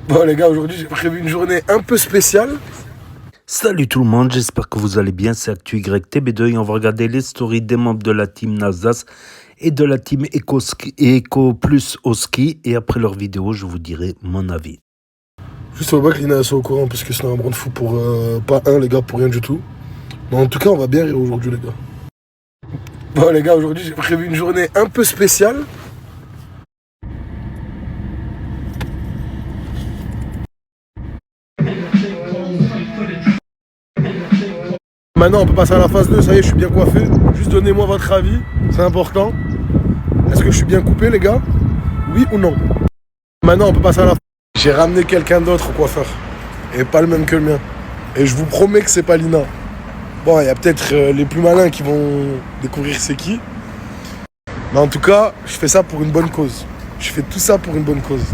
Bon les gars, aujourd'hui j'ai prévu une journée un peu spéciale. Salut tout le monde, j'espère que vous allez bien, c'est ActuYTB2 et on va regarder les stories des membres de la team Nasdaq et de la team Eco Plus au ski et après leur vidéo je vous dirai mon avis. Juste au bas que Lina soit au courant parce que c'est un brin de fou pour pas un les gars, pour rien du tout. Mais en tout cas on va bien rire aujourd'hui les gars. Bon les gars, aujourd'hui j'ai prévu une journée un peu spéciale. Maintenant on peut passer à la phase 2, ça y est je suis bien coiffé. Juste donnez-moi votre avis, c'est important. Est-ce que je suis bien coupé les gars? Oui ou non? Maintenant on peut passer à la phase 2. J'ai ramené quelqu'un d'autre au coiffeur. Et pas le même que le mien. Et je vous promets que c'est pas Lina. Bon, il y a peut-être les plus malins qui vont découvrir c'est qui. Mais en tout cas, je fais ça pour une bonne cause. Je fais tout ça pour une bonne cause.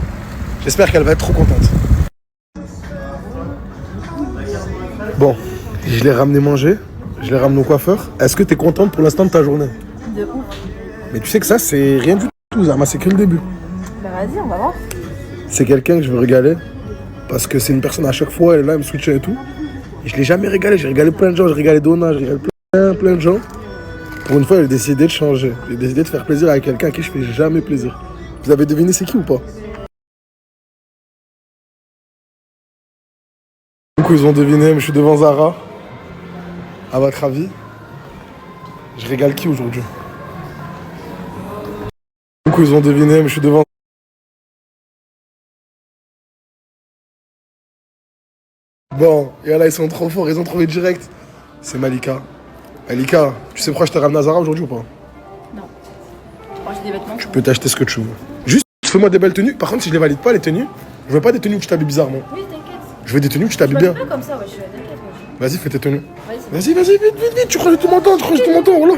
J'espère qu'elle va être trop contente. Bon, je l'ai ramené manger. Je l'ai ramené au coiffeur. Est-ce que t'es contente pour l'instant de ta journée? De ouf. Mais tu sais que ça, c'est rien du tout, Zama, c'est que le début. Bah vas-y, on va voir. C'est quelqu'un que je veux régaler. Parce que c'est une personne à chaque fois, elle est là, elle me switch et tout. Et je l'ai jamais régalé. J'ai régalé plein de gens, j'ai régalé Donna, j'ai régalé plein de gens. Pour une fois, j'ai décidé de changer. J'ai décidé de faire plaisir à quelqu'un à qui je fais jamais plaisir. Vous avez deviné c'est qui ou pas? Du coup, ils ont deviné, mais je suis devant Zara. À votre avis, je régale qui aujourd'hui? Du coup, ils ont deviné, mais je suis devant. Bon, et là, ils sont trop forts, ils ont trouvé direct. C'est Malika. Malika, tu sais pourquoi je t'ai ramené à Zara aujourd'hui ou pas? Non. Moi j'ai des vêtements. Tu peux t'acheter ce que tu veux. Juste, fais-moi des belles tenues. Par contre, si je les valide pas, les tenues, je veux pas des tenues où tu t'habilles bizarrement. Oui, t'inquiète. Je veux des tenues où tu Je t'habilles m'habille bien. pas comme ça, ouais, t'inquiète. Ouais. Vas-y, fais tes tenues. Vas-y, Vas-y, vite, tu crois que tout mon temps, voilà.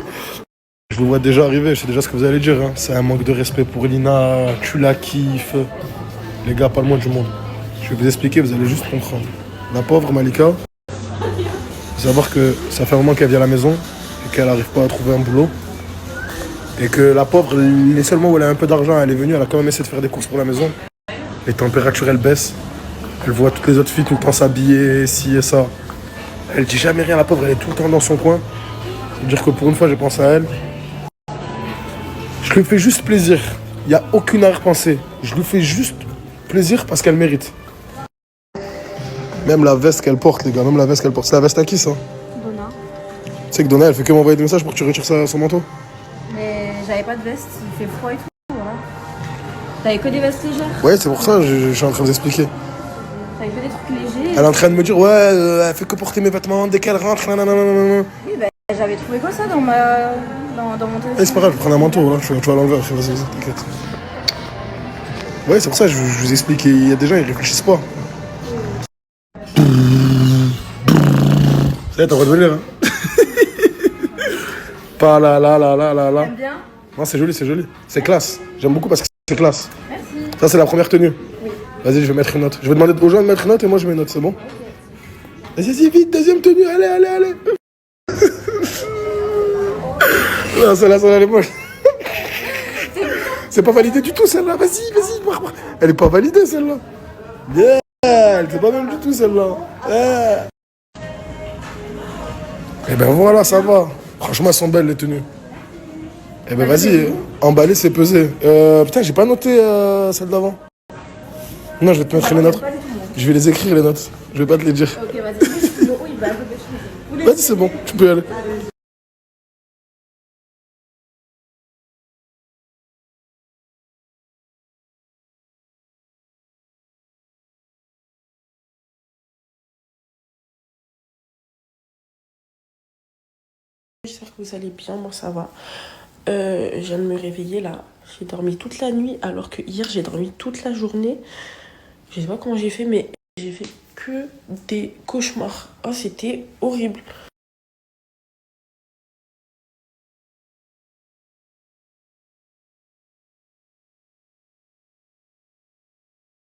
Je vous vois déjà arriver, je sais déjà ce que vous allez dire. Hein. C'est un manque de respect pour Lina, tu la kiffes. Les gars, pas le moins du monde. Je vais vous expliquer, vous allez juste comprendre. La pauvre Malika, faut savoir que ça fait un moment qu'elle vient à la maison et qu'elle n'arrive pas à trouver un boulot. Et que la pauvre, les seuls mois où elle a un peu d'argent, elle est venue, elle a quand même essayé de faire des courses pour la maison. Les températures, elles baissent. Elle voit toutes les autres filles tout le temps s'habiller, ci et ça. Elle dit jamais rien, la pauvre, elle est tout le temps dans son coin. Je veux dire que pour une fois, j'ai pensé à elle. Je lui fais juste plaisir. Il n'y a aucune arrière-pensée. Je lui fais juste plaisir parce qu'elle mérite. Même la veste qu'elle porte, les gars, même la veste qu'elle porte. C'est la veste à qui, ça? Donna. Tu sais que Donna, elle fait que m'envoyer des messages pour que tu retires son manteau. Mais j'avais pas de veste, il fait froid et tout, voilà. T'avais que des vestes légères? Ouais, c'est pour ça, je suis en train de vous expliquer. T'avais que des trucs légers? Elle est en train de me dire, ouais, elle fait que porter mes vêtements dès qu'elle rentre, nanana. Oui, bah j'avais trouvé quoi ça dans mon téléphone? Eh, c'est pas grave, je vais prendre un manteau, là, tu vas l'enlever après, vas-y, t'inquiète. Ouais, c'est pour ça, je vous explique, il y a des gens, ils réfléchissent pas. Ça y est, t'as le droit de venir, hein. Pas là. T'aimes bien? Non, c'est joli. C'est classe. J'aime beaucoup parce que c'est classe. Merci. Ça, c'est la première tenue. Oui. Vas-y, je vais mettre une note. Je vais demander aux gens de mettre une note et moi, je mets une note, c'est bon? Vas-y, vite, deuxième tenue, allez. Non, celle-là, elle est moche. C'est pas validé du tout, celle-là. Vas-y. Elle est pas validée, celle-là. Yeah, c'est pas même du tout, celle-là. Yeah. Et ben voilà, ça va. Franchement, elles sont belles, les tenues. Eh ben vas-y, emballer, c'est peser. Putain, j'ai pas noté celle d'avant. Non, je vais te mettre les notes. Je vais les écrire, les notes. Je vais pas te les dire. Ok, vas-y. Bon, oui, bah, Vas-y, c'est bon, tu peux y aller. J'espère que vous allez bien, moi ça va. Je viens de me réveiller là. J'ai dormi toute la nuit alors que hier j'ai dormi toute la journée. Je sais pas comment j'ai fait, mais j'ai fait que des cauchemars. Oh, c'était horrible.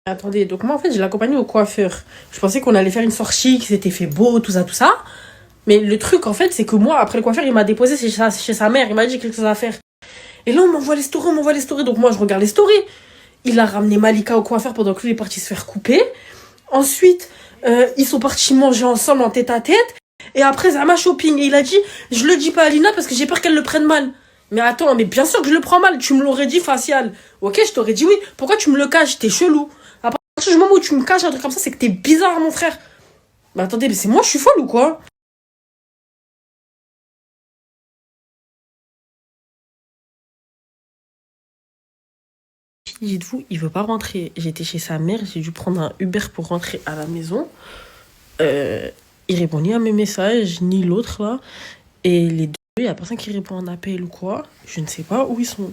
Attendez, donc moi en fait je l'accompagnais au coiffeur. Je pensais qu'on allait faire une sortie, que c'était fait beau, tout ça, tout ça. Mais le truc en fait c'est que moi après le coiffeur il m'a déposé chez sa mère, il m'a dit quelque chose à faire. Et là on m'envoie les stories, Donc moi je regarde les stories. il a ramené Malika au coiffeur pendant que lui est parti se faire couper. Ensuite, ils sont partis manger ensemble en tête-à-tête. Et après, Zama shopping. Et il a dit, je le dis pas à Lina parce que j'ai peur qu'elle le prenne mal. Mais attends, mais bien sûr que je le prends mal. Tu me l'aurais dit facial. Ok, je t'aurais dit oui. Pourquoi tu me le caches? T'es chelou. À partir du moment où tu me caches un truc comme ça, c'est que t'es bizarre, mon frère. Mais attendez, mais c'est moi, je suis folle ou quoi? Dites-vous, il veut pas rentrer. J'étais chez sa mère, j'ai dû prendre un Uber pour rentrer à la maison. Il répond ni à mes messages, ni l'autre là. Et les deux, il y a personne qui répond en appel ou quoi. Je ne sais pas où ils sont.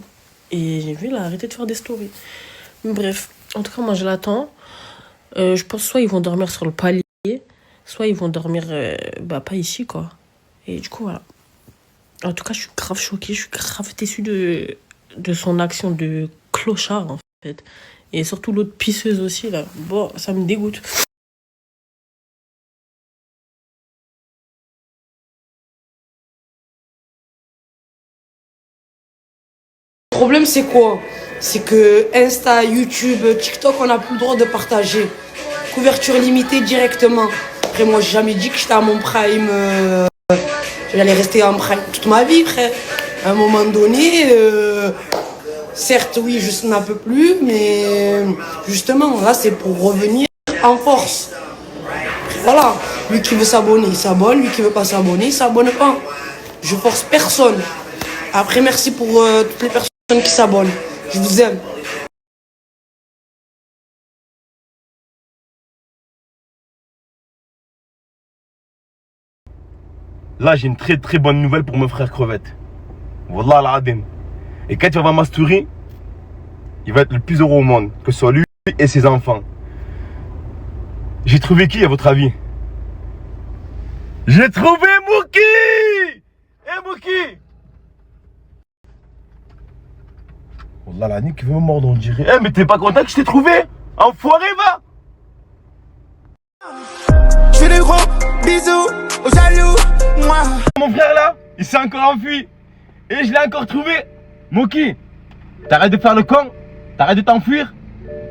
Et j'ai vu, il a arrêté de faire des stories. Mais bref, en tout cas, moi je l'attends. Je pense soit ils vont dormir sur le palier, soit ils vont dormir pas ici quoi. Et du coup, voilà. En tout cas, je suis grave choquée, je suis grave déçue de son action de clochard en fait. Et surtout l'autre pisseuse aussi là. Bon, ça me dégoûte. Le problème c'est quoi? C'est que Insta, YouTube, TikTok, on n'a plus le droit de partager. Couverture limitée directement. Après moi j'ai jamais dit que j'étais à mon prime. J'allais rester en prime toute ma vie, frère. À un moment donné, certes oui je n'en peux plus, mais justement là c'est pour revenir en force. Voilà, lui qui veut s'abonner, il s'abonne, lui qui veut pas s'abonner, il s'abonne pas. Je force personne. Après merci pour toutes les personnes qui s'abonnent. Je vous aime. Là, j'ai une très très bonne nouvelle pour mon frère Crevette. Wallah al-Adim. Et quand il va voir ma story, il va être le plus heureux au monde, que ce soit lui et ses enfants. J'ai trouvé qui à votre avis? J'ai trouvé Mouki! Eh Mouki! Wallah la nuit qui veut me mordre, on dirait. Eh mais t'es pas content que je t'ai trouvé? Enfoiré va! Je fais des gros bisous aux jaloux, moi. Mon frère là, il s'est encore enfui. Et je l'ai encore trouvé. Moki, t'arrêtes de faire le con. T'arrêtes de t'enfuir.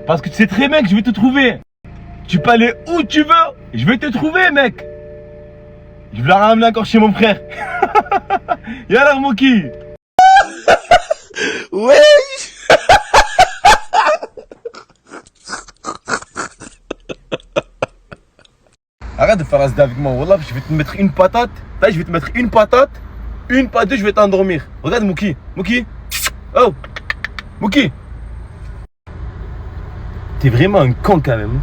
Parce que tu sais très bien que je vais te trouver. Tu peux aller où tu veux. Je vais te trouver mec. Je vais la ramener encore chez mon frère. Et alors Moki? Ouais. Arrête de faire la zda avec moi, Wallah, je vais te mettre une patate. Là, je vais te mettre une patate. Une patate, je vais t'endormir. Regarde Mouki. Mouki. Oh. Mouki. T'es vraiment un con quand même.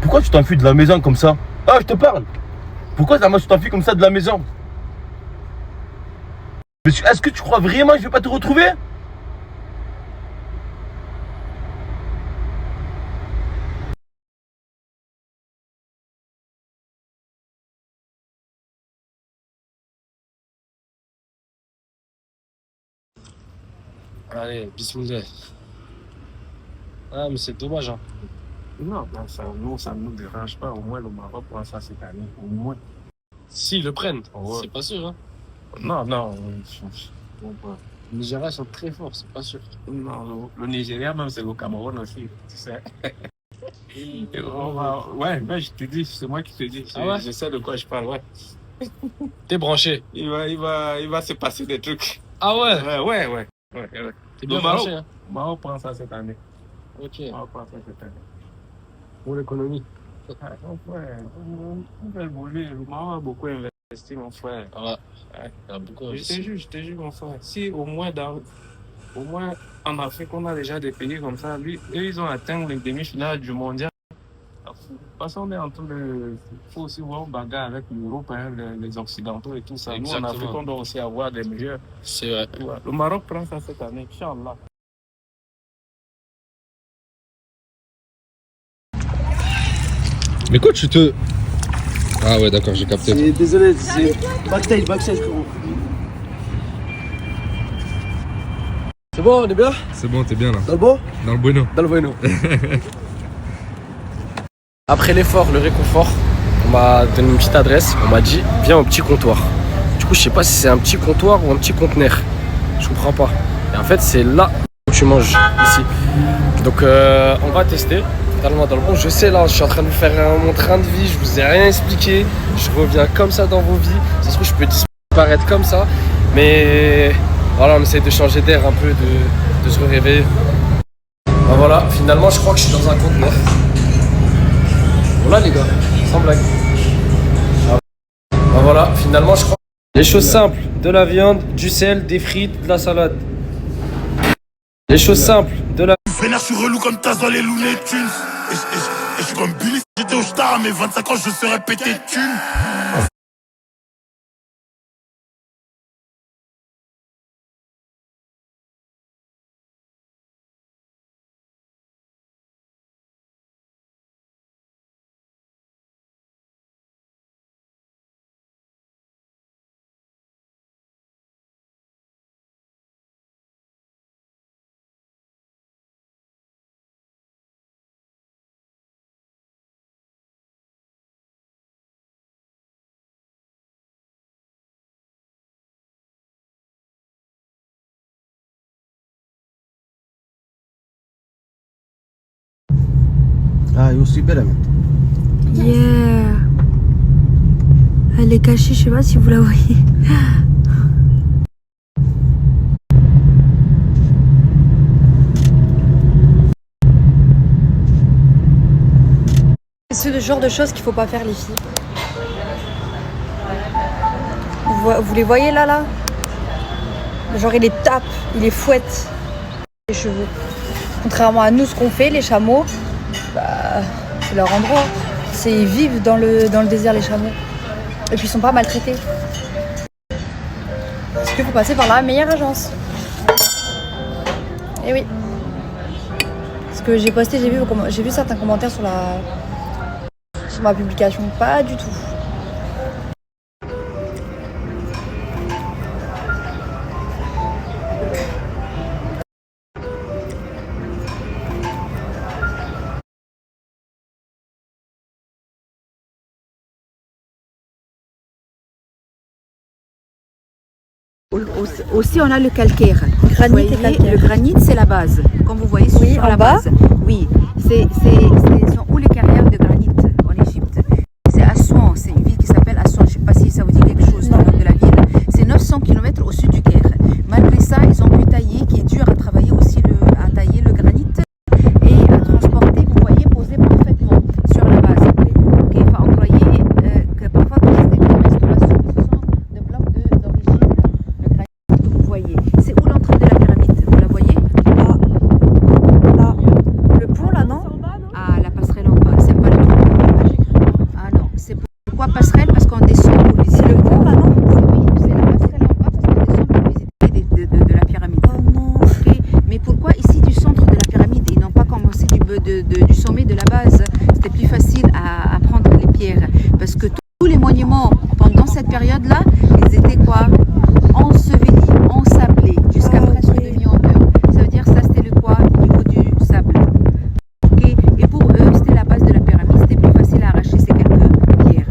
Pourquoi tu t'enfuis de la maison comme ça? Ah, je te parle. Pourquoi tu t'enfuis comme ça de la maison? Est-ce que tu crois vraiment que je vais pas te retrouver? Allez, bismillah. Ah, mais c'est dommage, hein. Non, ça ne nous dérange pas. Au moins, le Maroc prend ça cette année. Au moins. S'ils le prennent, Ouais. c'est pas sûr, hein. Non. Les Nigériens sont très forts, c'est pas sûr. Non, le Nigeria, même, c'est le Cameroun aussi, tu sais. Ouais, ben, je te dis, c'est moi qui te dis. Ah ouais? Je sais de quoi je parle, ouais. T'es branché. Il va se passer des trucs. Ah ouais? Ouais. T'es bien Le branché, hein. Maroc prend ça cette année. Ok. Maroc prend ça cette année. Pour l'économie. Ouais, on va évoluer. Le Maroc a beaucoup investi, mon frère. Ah ouais. Il y a beaucoup Je te jure, mon frère. Si au moins en Afrique, on a déjà des pays comme ça, eux, ils ont atteint les demi-finales du mondial. Parce qu'on est en train de. Il faut aussi voir un bagarre avec l'Europe, hein, les Occidentaux et tout ça. Nous, en Exactement. Afrique, on doit aussi avoir des meilleurs. C'est vrai. Ouais. Le Maroc prend ça cette année, Inch'Allah. Mais quoi tu te... Ah ouais d'accord, j'ai capté. Désolé, c'est backstage frérot. C'est bon, on est bien? C'est bon, t'es bien là. Dans le beau? Dans le bueno. Dans le bueno. Après l'effort, le réconfort, on m'a donné une petite adresse, on m'a dit viens au petit comptoir. Du coup je sais pas si c'est un petit comptoir ou un petit conteneur. Je comprends pas. Et en fait c'est là où tu manges, ici. Du Donc on va tester, totalement dans le bon. Je sais là, je suis en train de vous faire mon train de vie, je vous ai rien expliqué. Je reviens comme ça dans vos vies. Ça se trouve je peux disparaître comme ça. Mais voilà, on essaye de changer d'air un peu, de se réveiller. Ben voilà, finalement je crois que je suis dans un conteneur. Voilà les gars, sans blague. Ben voilà, finalement je crois. Les choses simples, de la viande, du sel, des frites, de la salade. Les choses simples, de la... Vénère, je suis relou comme Taz dans les Looney Tunes. Et je suis comme Billy. J'étais au star à mes 25 ans, je serais pété de thunes. Ah, yo aussi belle, Yeah. Elle est cachée, je sais pas si vous la voyez. C'est le genre de choses qu'il faut pas faire les filles. Vous les voyez là? Genre il les tape, il les fouette les cheveux. Contrairement à nous ce qu'on fait, les chameaux, bah, c'est leur endroit. Ils vivent dans le désert les chameaux. Et puis ils sont pas maltraités. Parce qu'il faut passer par la meilleure agence. Et oui. Ce que j'ai posté, j'ai vu certains commentaires sur ma publication. Pas du tout. Aussi, on a le calcaire. Granit et calcaire. Le granit, c'est la base. Comme vous voyez, Oui, sur en la bas. base. Oui, ce sont où les carrières de granit en Égypte. C'est Assouan, c'est une ville qui s'appelle Assouan. Je ne sais pas si ça vous dit quelque chose, le nom de la ville. C'est 900 km au sud du Caire. Malgré ça, ils ont pu tailler, qui est dur à travailler aussi, à tailler le granit et à transporter, vous voyez, poser parfaitement sur la base. Ok, il faut employer que parfois quand c'est des restaurations, ce sont des blocs d'origine. Le granit que vous voyez. C'est où l'entrée de la pyramide? Vous la voyez? Là. Le pont là, non? Ah, la passerelle en bas, c'est pas le pont. Ah non, c'est pourquoi passerelle? Parce qu'on descend pour visiter le pont là, non? Oui, c'est la passerelle en bas parce qu'on descend pour visiter de la pyramide. Oh non. Okay. Mais pourquoi ici du centre de la pyramide? Ils n'ont pas commencé du sommet de la base. C'était plus facile à prendre les pierres. Parce que tous les monuments pendant cette période-là, ils étaient quoi? Ensevelis, ensablés, jusqu'à presque demi-hauteur. Ça veut dire ça c'était le quoi? Au niveau du sable. Okay. Et pour eux, c'était la base de la pyramide. C'était plus facile à arracher ces quelques pierres.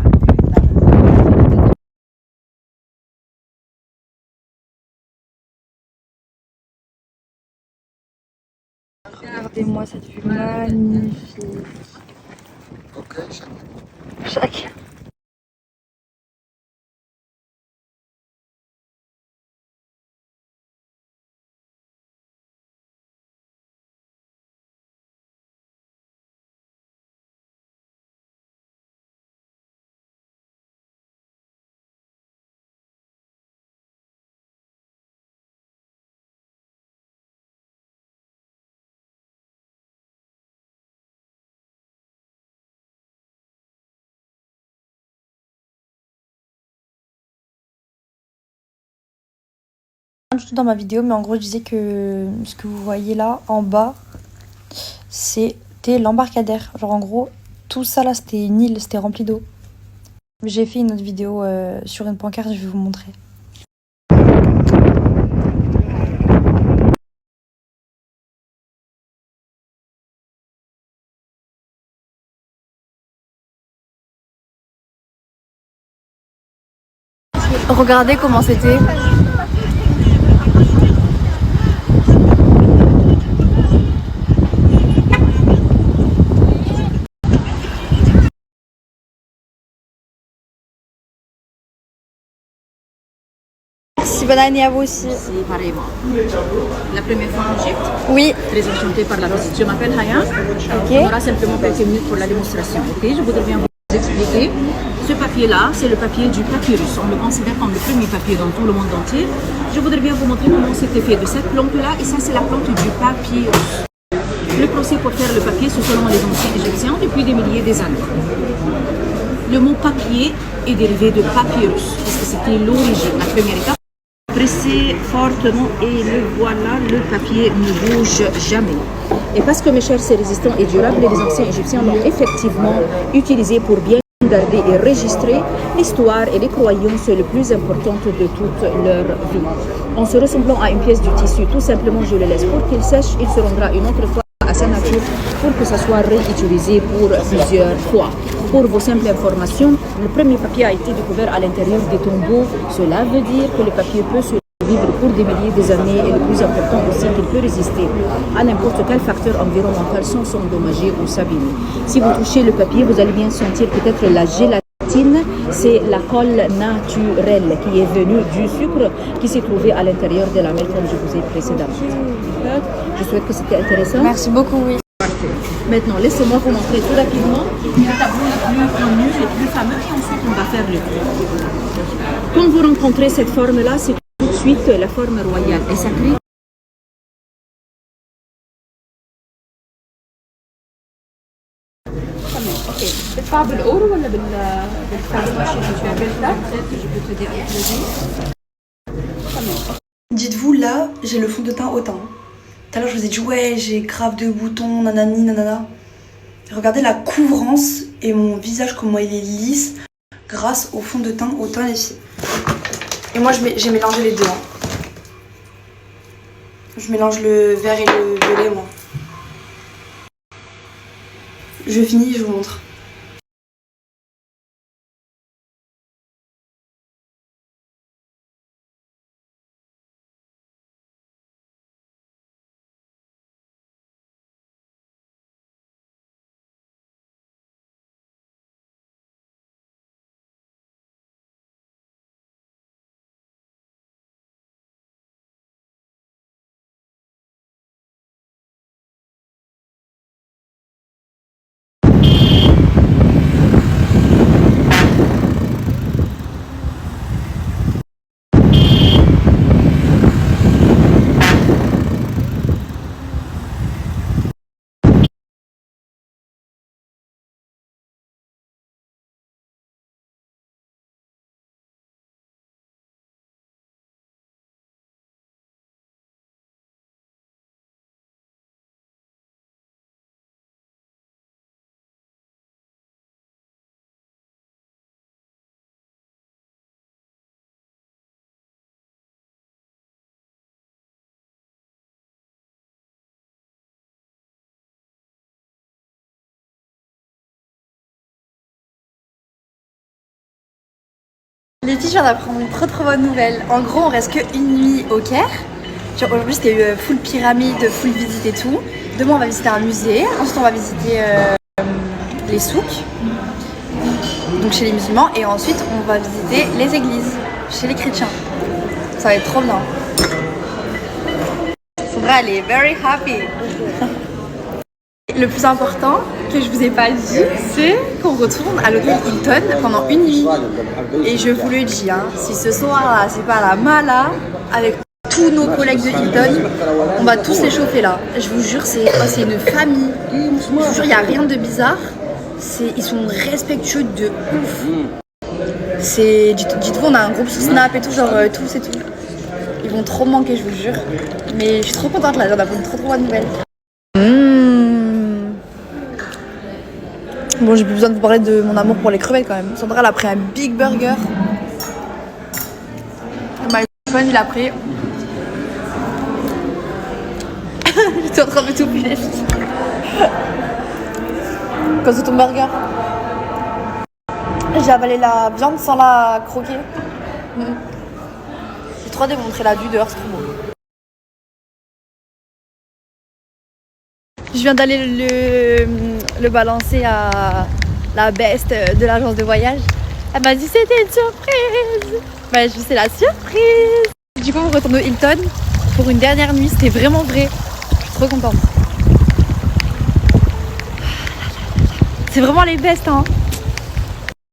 Regardez-moi cette vue magnifique. Chacun. Du tout dans ma vidéo, mais en gros je disais que ce que vous voyez là en bas c'était l'embarcadère. Genre en gros tout ça là c'était une île, c'était rempli d'eau. J'ai fait une autre vidéo sur une pancarte, je vais vous montrer. Regardez comment c'était. Merci, bonne année à vous aussi. C'est pareillement. La première fois en Égypte. Oui. Très enchantée par la visite. Je m'appelle Haya. Ok. On aura simplement quelques minutes pour la démonstration. Ok, je voudrais bien vous expliquer. Ce papier-là, c'est le papier du papyrus. On le considère comme le premier papier dans tout le monde entier. Je voudrais bien vous montrer comment c'était fait de cette plante-là. Et ça, c'est la plante du papyrus. Le procès pour faire le papier, c'est selon les anciens égyptiens depuis des milliers d'années. Le mot papier est dérivé de papyrus, parce que c'était l'origine, la première étape. Pressez fortement et le voilà, le papier ne bouge jamais. Et parce que mes chers, c'est résistant et durable, les anciens égyptiens l'ont effectivement utilisé pour bien garder et enregistrer l'histoire et les croyances les plus importantes de toute leur vie. En se ressemblant à une pièce du tissu, tout simplement je le laisse pour qu'il sèche, il se rendra une autre fois à sa nature pour que ça soit réutilisé pour plusieurs fois. Pour vos simples informations, le premier papier a été découvert à l'intérieur des tombeaux. Cela veut dire que le papier peut survivre pour des milliers d'années et le plus important aussi qu'il peut résister à n'importe quel facteur environnemental sans s'endommager ou s'abîmer. Si vous touchez le papier, vous allez bien sentir peut-être la gélatine. C'est la colle naturelle qui est venue du sucre qui s'est trouvé à l'intérieur de la mer comme je vous ai précédemment. Je souhaite que c'était intéressant. Merci beaucoup, oui. Maintenant, laissez-moi vous montrer tout rapidement les tableaux les plus connus, les plus fameux, et ensuite on va faire le tour. Quand vous rencontrez cette forme-là, c'est tout de suite la forme royale et sacrée. Dites-vous, là, j'ai le fond de teint hautain. Tout à l'heure, je vous ai dit, ouais, j'ai grave de boutons, nanani, nanana. Regardez la couvrance et mon visage, comment il est lisse, grâce au fond de teint hautain, les filles. Et moi, j'ai mélangé les deux. Hein. Je mélange le vert et le violet, moi. Je finis, je vous montre. Les filles, je viens d'apprendre une trop bonne nouvelle. En gros, on reste qu'une nuit au Caire. Aujourd'hui, c'était full pyramide, full visite et tout. Demain, on va visiter un musée. Ensuite, on va visiter les souks, donc chez les musulmans. Et ensuite, on va visiter les églises, chez les chrétiens. Ça va être trop bien. Sandra, elle est very happy. Le plus important que je vous ai pas dit, c'est qu'on retourne à l'hôtel Hilton pendant une nuit. Et je vous le dis, hein, si ce soir-là, c'est pas la mala, avec tous nos collègues de Hilton, on va tous les chauffer là. Je vous jure, c'est une famille. Je vous jure, il n'y a rien de bizarre. Ils sont respectueux de ouf. Dites-vous, on a un groupe sur Snap et tout, genre tous et tout. Ils vont trop me manquer, je vous jure. Mais je suis trop contente là, j'en ai une trop bonne nouvelle. Bon, j'ai plus besoin de vous parler de mon amour pour les crevettes quand même. Sandra, elle a pris un big burger. My phone, il a pris. J'étais en train de tout filer. Quand c'est ton burger. J'ai avalé la viande sans la croquer. J'ai trop démontré la vue dehors, c'est trop beau. Je viens d'aller le balancer à la best de l'agence de voyage. Elle m'a dit c'était une surprise. Bah, c'est la surprise. Du coup, on retourne au Hilton pour une dernière nuit. C'était vraiment vrai. Je suis trop contente. C'est vraiment les bestes, hein.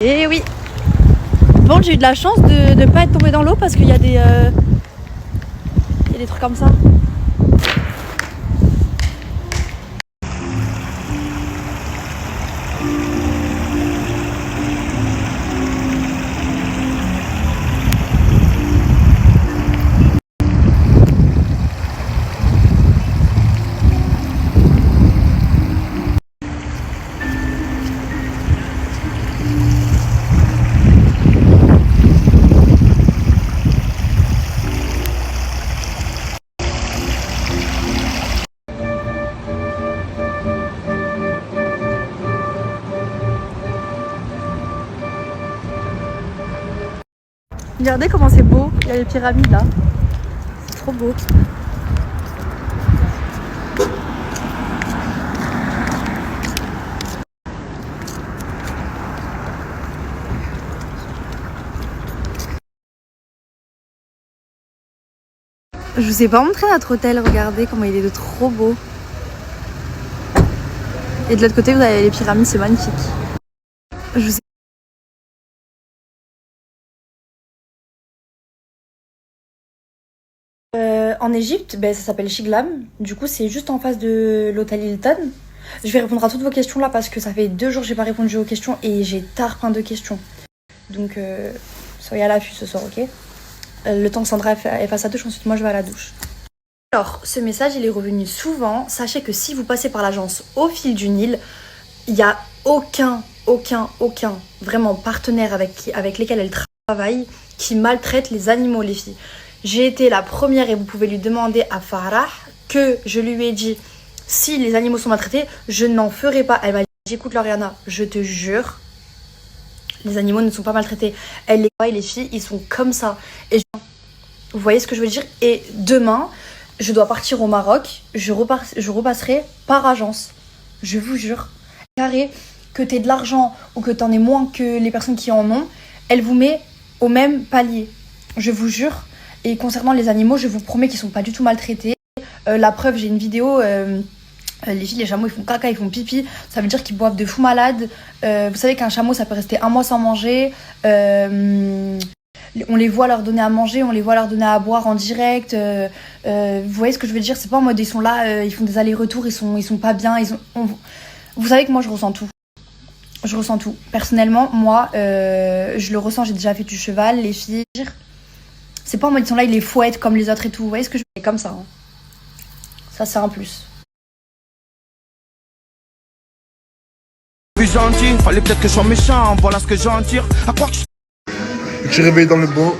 Et oui. Bon, j'ai eu de la chance de ne pas être tombée dans l'eau parce qu'il y a des trucs comme ça. Regardez comment c'est beau, il y a les pyramides là. C'est trop beau. Je vous ai pas montré notre hôtel, regardez comment il est de trop beau. Et de l'autre côté vous avez les pyramides, c'est magnifique. Je vous ai... En Égypte, ben, ça s'appelle Shiglam. Du coup, c'est juste en face de l'hôtel Hilton. Je vais répondre à toutes vos questions là parce que ça fait 2 jours que j'ai pas répondu aux questions et j'ai tard plein de questions. Donc, soyez à l'affût ce soir, ok? Le temps que Sandra fasse sa douche, ensuite moi je vais à la douche. Alors, ce message il est revenu souvent. Sachez que si vous passez par l'agence Au Fil du Nil, il n'y a aucun vraiment partenaire avec lesquels elle travaille qui maltraite les animaux, les filles. J'ai été la première et vous pouvez lui demander à Farah que je lui ai dit si les animaux sont maltraités, je n'en ferai pas. Elle m'a dit écoute Lauriana, je te jure, les animaux ne sont pas maltraités. Elle les voit et les filles, ils sont comme ça. Et vous voyez ce que je veux dire? Et demain, je dois partir au Maroc, je repasserai par agence. Je vous jure. Carré, que t'aies de l'argent ou que t'en aies moins que les personnes qui en ont, elle vous met au même palier. Je vous jure. Et concernant les animaux, je vous promets qu'ils sont pas du tout maltraités. La preuve, j'ai une vidéo, les filles, les chameaux, ils font caca, ils font pipi. Ça veut dire qu'ils boivent de fous malades. Vous savez qu'un chameau, ça peut rester 1 mois sans manger. On les voit leur donner à manger, on les voit leur donner à boire en direct. Vous voyez ce que je veux dire? C'est pas en mode ils sont là, ils font des allers-retours, ils sont pas bien. Vous savez que moi, je ressens tout. Je ressens tout. Personnellement, moi, je le ressens. J'ai déjà fait du cheval, les filles... C'est pas en mode ils sont là, ils les fouettent comme les autres et tout. Vous voyez ce que je veux dire? Comme ça. Hein. Ça, c'est un plus. Plus gentil, fallait peut-être que je sois méchant. Voilà ce que j'en tire. À quoi que je suis réveillé dans le bain.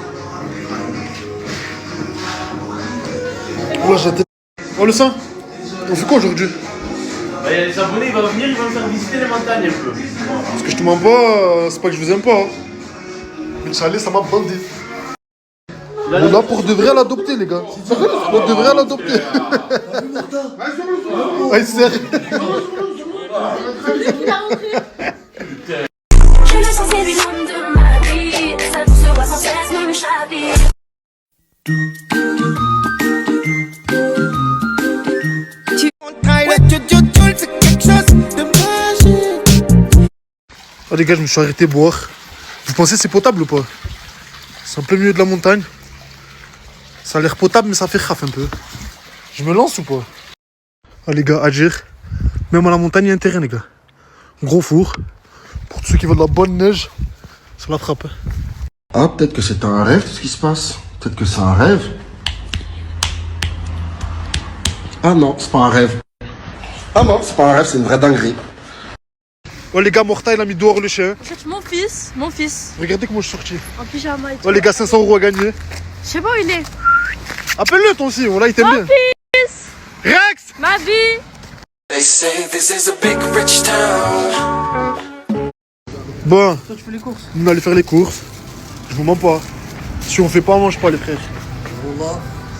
Oh là, j'attends. Oh le sang. On fait quoi aujourd'hui? Il y a les abonnés, ils vont venir, ils vont faire visiter les montagnes un peu. Parce que je te mens pas, c'est pas que je vous aime pas. Hein. Mais Charlie, ça m'a bandé. On a pour de vrai l'adopter, les gars. On devrait l'adopter. Ah, il sert. Oh les gars, je me suis arrêté boire. Vous pensez que c'est potable ou pas? C'est en plein milieu de la montagne. Ça a l'air potable mais ça fait raf un peu. Je me lance ou pas? Ah les gars, Agir. Même à la montagne, il y a un terrain les gars. Gros four. Pour tous ceux qui veulent de la bonne neige, ça la frappe. Ah, peut-être que c'est un rêve tout ce qui se passe. Peut-être que c'est un rêve. Ah non, c'est pas un rêve. Ah non, c'est pas un rêve, c'est une vraie dinguerie. Oh les gars, Morta il a mis dehors le chien. Cherche mon fils. Regardez comment je suis sorti. En pyjama et tout. Oh les gars, 500 € à gagner. Je sais pas où il est. Appelle-le toi aussi, là il t'aime bien. Mon fils. Rex. Ma vie. Bon, toi tu fais les courses. On allait faire les courses. Je vous mens pas. Si on fait pas, on mange pas les frères.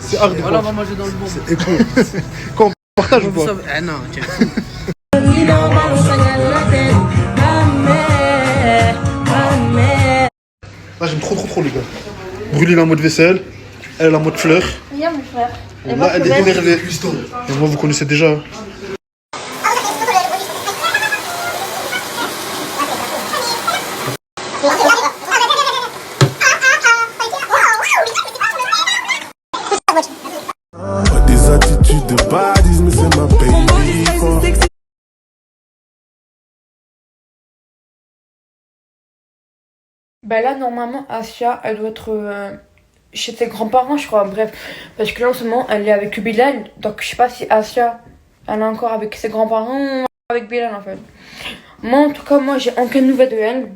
C'est hard. Voilà, on va manger dans le bon. C'est écoute. Quand on partage ou pas? Ah non, tiens. Là j'aime trop les gars. Brûler la mode vaisselle. Elle est la mode fleur. Viens, mon frère. Et là, elle est énervée. Et moi, vous connaissez déjà. Des attitudes de badisme, mais c'est ma baby. Bah là, normalement, Asia, elle doit être chez ses grands-parents, je crois. Bref, parce que là, en ce moment, elle est avec Bilal. Donc, je sais pas si Asia, elle est encore avec ses grands-parents ou avec Bilal, en fait. Moi, en tout cas, moi, j'ai aucune nouvelle de elle.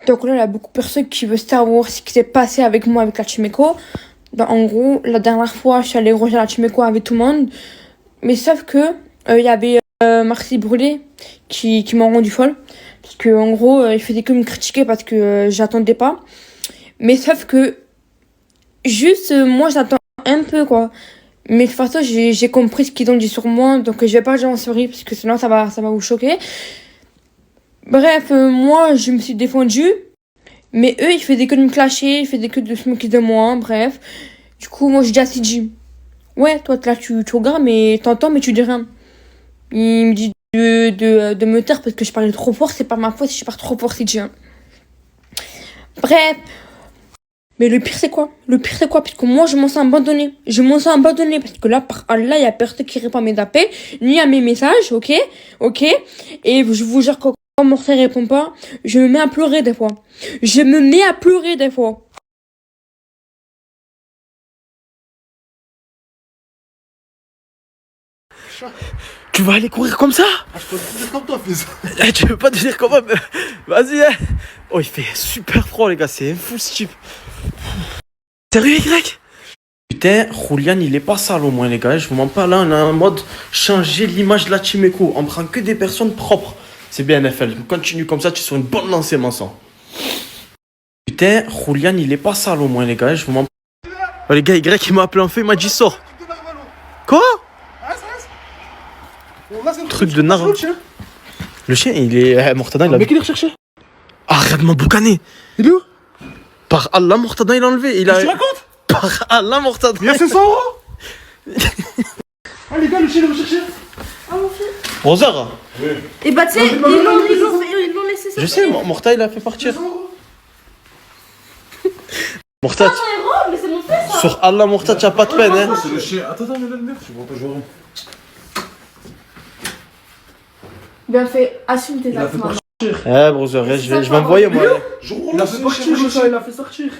Donc là, il y a beaucoup de personnes qui veulent savoir ce qui s'est passé avec moi, avec la Chimeco. Donc, en gros, la dernière fois, je suis allée rejoindre la Chimeco avec tout le monde. Mais sauf que, il y avait Marcy Brûlé qui m'a rendu folle. Parce que, en gros, il faisait que me critiquer parce que j'attendais pas. Mais sauf que, juste, moi, j'attends un peu, quoi. Mais de toute façon, j'ai compris ce qu'ils ont dit sur moi. Donc, je vais pas dire en souris parce que sinon, ça va vous choquer. Bref, moi, je me suis défendue. Mais eux, ils faisaient que de me clasher, ils faisaient que de se moquer de moi, bref. Du coup, moi, je dis à CJ, ouais, toi, là, tu regardes, mais t'entends, mais tu dis rien. Il me dit de me taire parce que je parlais trop fort, c'est pas ma faute si je parle trop fort, CJ. Bref. Mais le pire, c'est quoi? Parce que moi, je m'en sens abandonnée. Parce que là, par Allah, il y a personne qui répond à mes appels, ni à mes messages, ok? Et je vous jure que quand mon frère répond pas, je me mets à pleurer des fois. Tu vas aller courir comme ça? Je peux te dire comme toi, fils. Tu veux pas te dire comment? Vas-y, hein. Oh, il fait super froid, les gars, c'est fou ce type. Sérieux, Y? Putain, Julian, il est pas sale au moins, les gars. Je vous mens pas, là, on a un mode changer l'image de la Chimeco. On prend que des personnes propres. C'est bien, NFL. Continue comme ça, tu es sur une bonne lancée, mon sang. Putain, Julian, il est pas sale au moins, les gars. Je vous mens pas. Oh, les gars, Y, il m'a appelé en fait, il m'a dit sors. Quoi? Truc de narre. Le chien, il est. Mortada, il a. Mais qui l'a recherché? Arrête de m'emboucaner. Il est où? Par Allah, Mortada, il l'a enlevé. Il a. Qu'est-ce que tu racontes? Par Allah, Mortada. Il y a 500 €. Ah, les gars, le chien, il est recherché. Ah, mon fils. Rosard. Oui. Et bah, tu sais, ils l'ont laissé ça. Je sais, Mortada, il a fait partir. Mortada. Mais c'est mon fils, ça. Sur Allah, Mortada, tu n'as pas de peine, hein. C'est le chien. Attends, mais là, le nerf, je vois pas, je vois. Bien fait, assume tes actes. Brother, je vais envoyer, moi. Il a fait partir, le chat, il a fait sortir.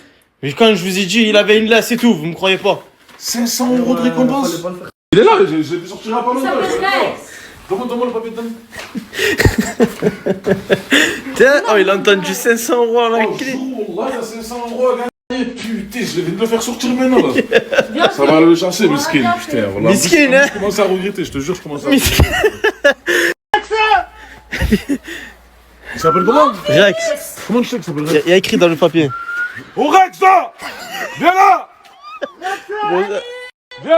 Mais quand je vous ai dit, il avait une laisse et tout, vous me croyez pas? 500 € de récompense. Il est là, j'ai pu sortir à pas longtemps. Demande-moi le papier de dame. Tiens, oh, il a entendu 500 € à la clé. Oh, là, il y a 500 € à gagner. Putain, je viens de le faire sortir maintenant, là. Ça va le chasser, miskin. Putain, voilà. Miskin, hein. Je commence à regretter, je te jure, je commence à regretter. Il s'appelle comment? Rex. Comment tu sais que ça s'appelle Rex? Il y a écrit dans le papier. Oh, Rex, là! Viens là! Viens!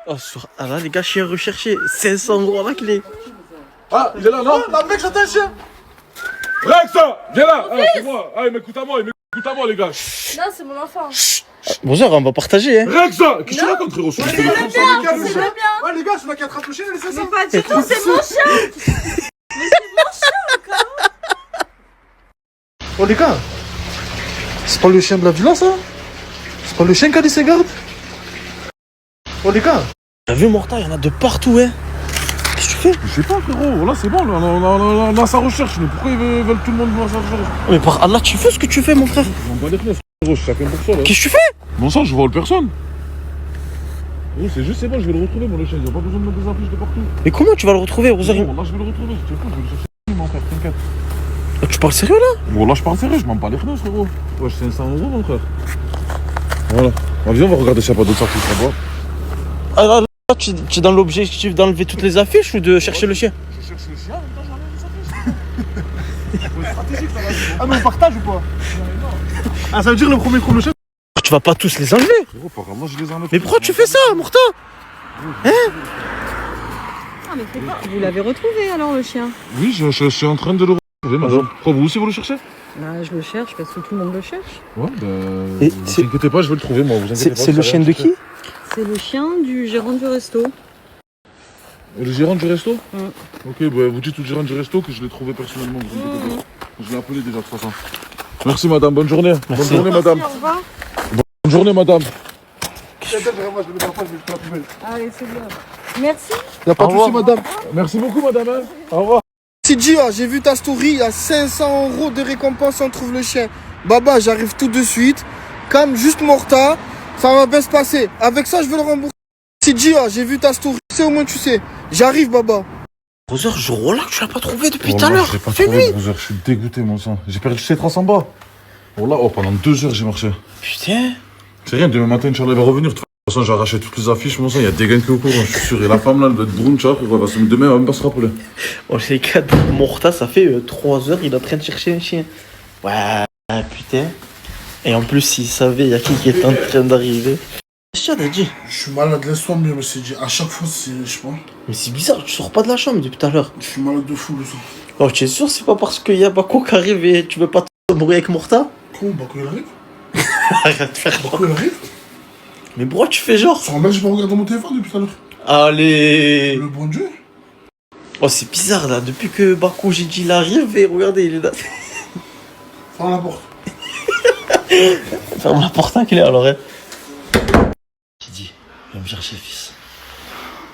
Oh, sur Allah, les gars, chien recherché. 500 € à la clé. Ah, il est là, non? La mec, j'attends un chien. Rex, viens là! Ah, c'est moi! Ah, il m'écoute à moi, les gars! Non, c'est mon enfant. Bonjour, on va partager, hein. Rex, qu'est-ce que tu racontes, frérot? C'est le bien. Ouais, les gars, c'est moi qui attrape le chien, laissez ça. Mais pas du tout, c'est mon chien. Mais c'est mon chien, encore. Oh, les gars. C'est pas le chien de la violence, hein? C'est pas le chien qui a dit ses gardes? Oh, les gars. T'as vu, Morta, il y en a de partout, hein. Qu'est-ce que tu fais? Je sais pas, frérot, là c'est bon, là, on a sa recherche, mais pourquoi ils veulent tout le monde voir sa recherche? Mais par Allah, tu fais ce que tu fais, mon frère. Je m'en bats les fenêtres, frérot, je suis chacun pour soi, là. Qu'est-ce que tu fais? Bon sang, je vole personne. Oh, c'est juste, c'est bon, je vais le retrouver, mon le chien, il n'y a pas besoin de mettre des affiches de partout. Mais comment tu vas le retrouver, Rosario? Bon, là je vais le retrouver, si tu veux, je vais le chercher, mon frère, t'inquiète. Tu parles sérieux, là? Bon, là je parle sérieux, je m'en bats les fenêtres, frérot. Ouais, j'ai 500 €, mon frère. Voilà. Bah, viens, on va regarder s'il n'y a pas d'autres affiches là-bas. Ah là, tu es dans l'objectif d'enlever toutes les affiches ou de chercher le chien? Je cherche le chien, en même temps j'enlève les affiches. Faut être stratégique, ça va. Ah, mais on partage ou pas? Ah, ça veut dire le premier coup, le chien? Tu vas pas tous les enlever. Frérot, par contre, moi je les enlève. Mais pourquoi tu fais ça, Morta? Hein? Ah, mais c'est pas. Vous l'avez retrouvé alors, le chien? Oui, je suis en train de le Madame. Pourquoi vous aussi vous le cherchez? Bah, je le cherche parce que tout le monde le cherche. Ouais, bah. Vous inquiétez pas, je vais le trouver moi. Vous inquiétez pas. C'est le chien de qui? C'est le chien du gérant du resto. Le gérant du resto? Mm. Ok, bah vous dites au gérant du resto que je l'ai trouvé personnellement. Vous inquiétez pas. Je l'ai appelé déjà de toute façon. Merci madame, bonne journée. Merci. Bonne journée madame. Au revoir. Bonne journée madame. Allez, c'est bien. Merci. Y'a pas de soucis, madame. Merci beaucoup madame. Hein. Au revoir. Sidia, j'ai vu ta story, il y a 500 € de récompense si on trouve le chien. Baba, j'arrive tout de suite. Comme juste Morta, ça va bien se passer. Avec ça, je vais le rembourser. Sidia, j'ai vu ta story, c'est au moins tu sais. J'arrive, Baba. Brother, je relâche, tu l'as pas trouvé depuis tout Oh à non, l'heure. je l'ai pas Fais trouvé, nuit. brother, je suis dégoûté mon sang. J'ai perdu ses traces en bas. Oh là, pendant 2 heures j'ai marché. Putain. C'est rien, demain matin Inch'Allah va revenir. De toute façon, j'ai arraché toutes les affiches, mon sang, il y a des gars qui est au courant, je suis sûr. Et la femme là, elle doit être brune, tu vois, parce que demain elle va même pas se rappeler. Oh, c'est cas de Morta, ça fait 3 heures, il est en train de chercher un chien. Ouais, putain. Et en plus, s'il savait, il y a qui est en train d'arriver. Qu'est-ce que t'as dit? Je suis malade, laisse-toi, mais je me suis dit, à chaque fois, c'est, je sais pas. Mais c'est bizarre, tu sors pas de la chambre depuis tout à l'heure. Je suis malade de fou le soir. Oh, tu es sûr, c'est pas parce qu'il y a Bako qui arrive et tu veux pas t'embrouiller avec Morta? Comment Bako il arrive? Arrête de faire Bako il arrive? Mais pourquoi tu fais genre? Sur un mec, j'ai pas regardé mon téléphone depuis tout à l'heure. Allez. Le bon Dieu. Oh, c'est bizarre là, depuis que Bako j'ai dit il arrive et regardez, il est là. Ferme la porte. Ferme la porte, qu'il est alors. Hein. J'ai dit, viens me chercher, fils.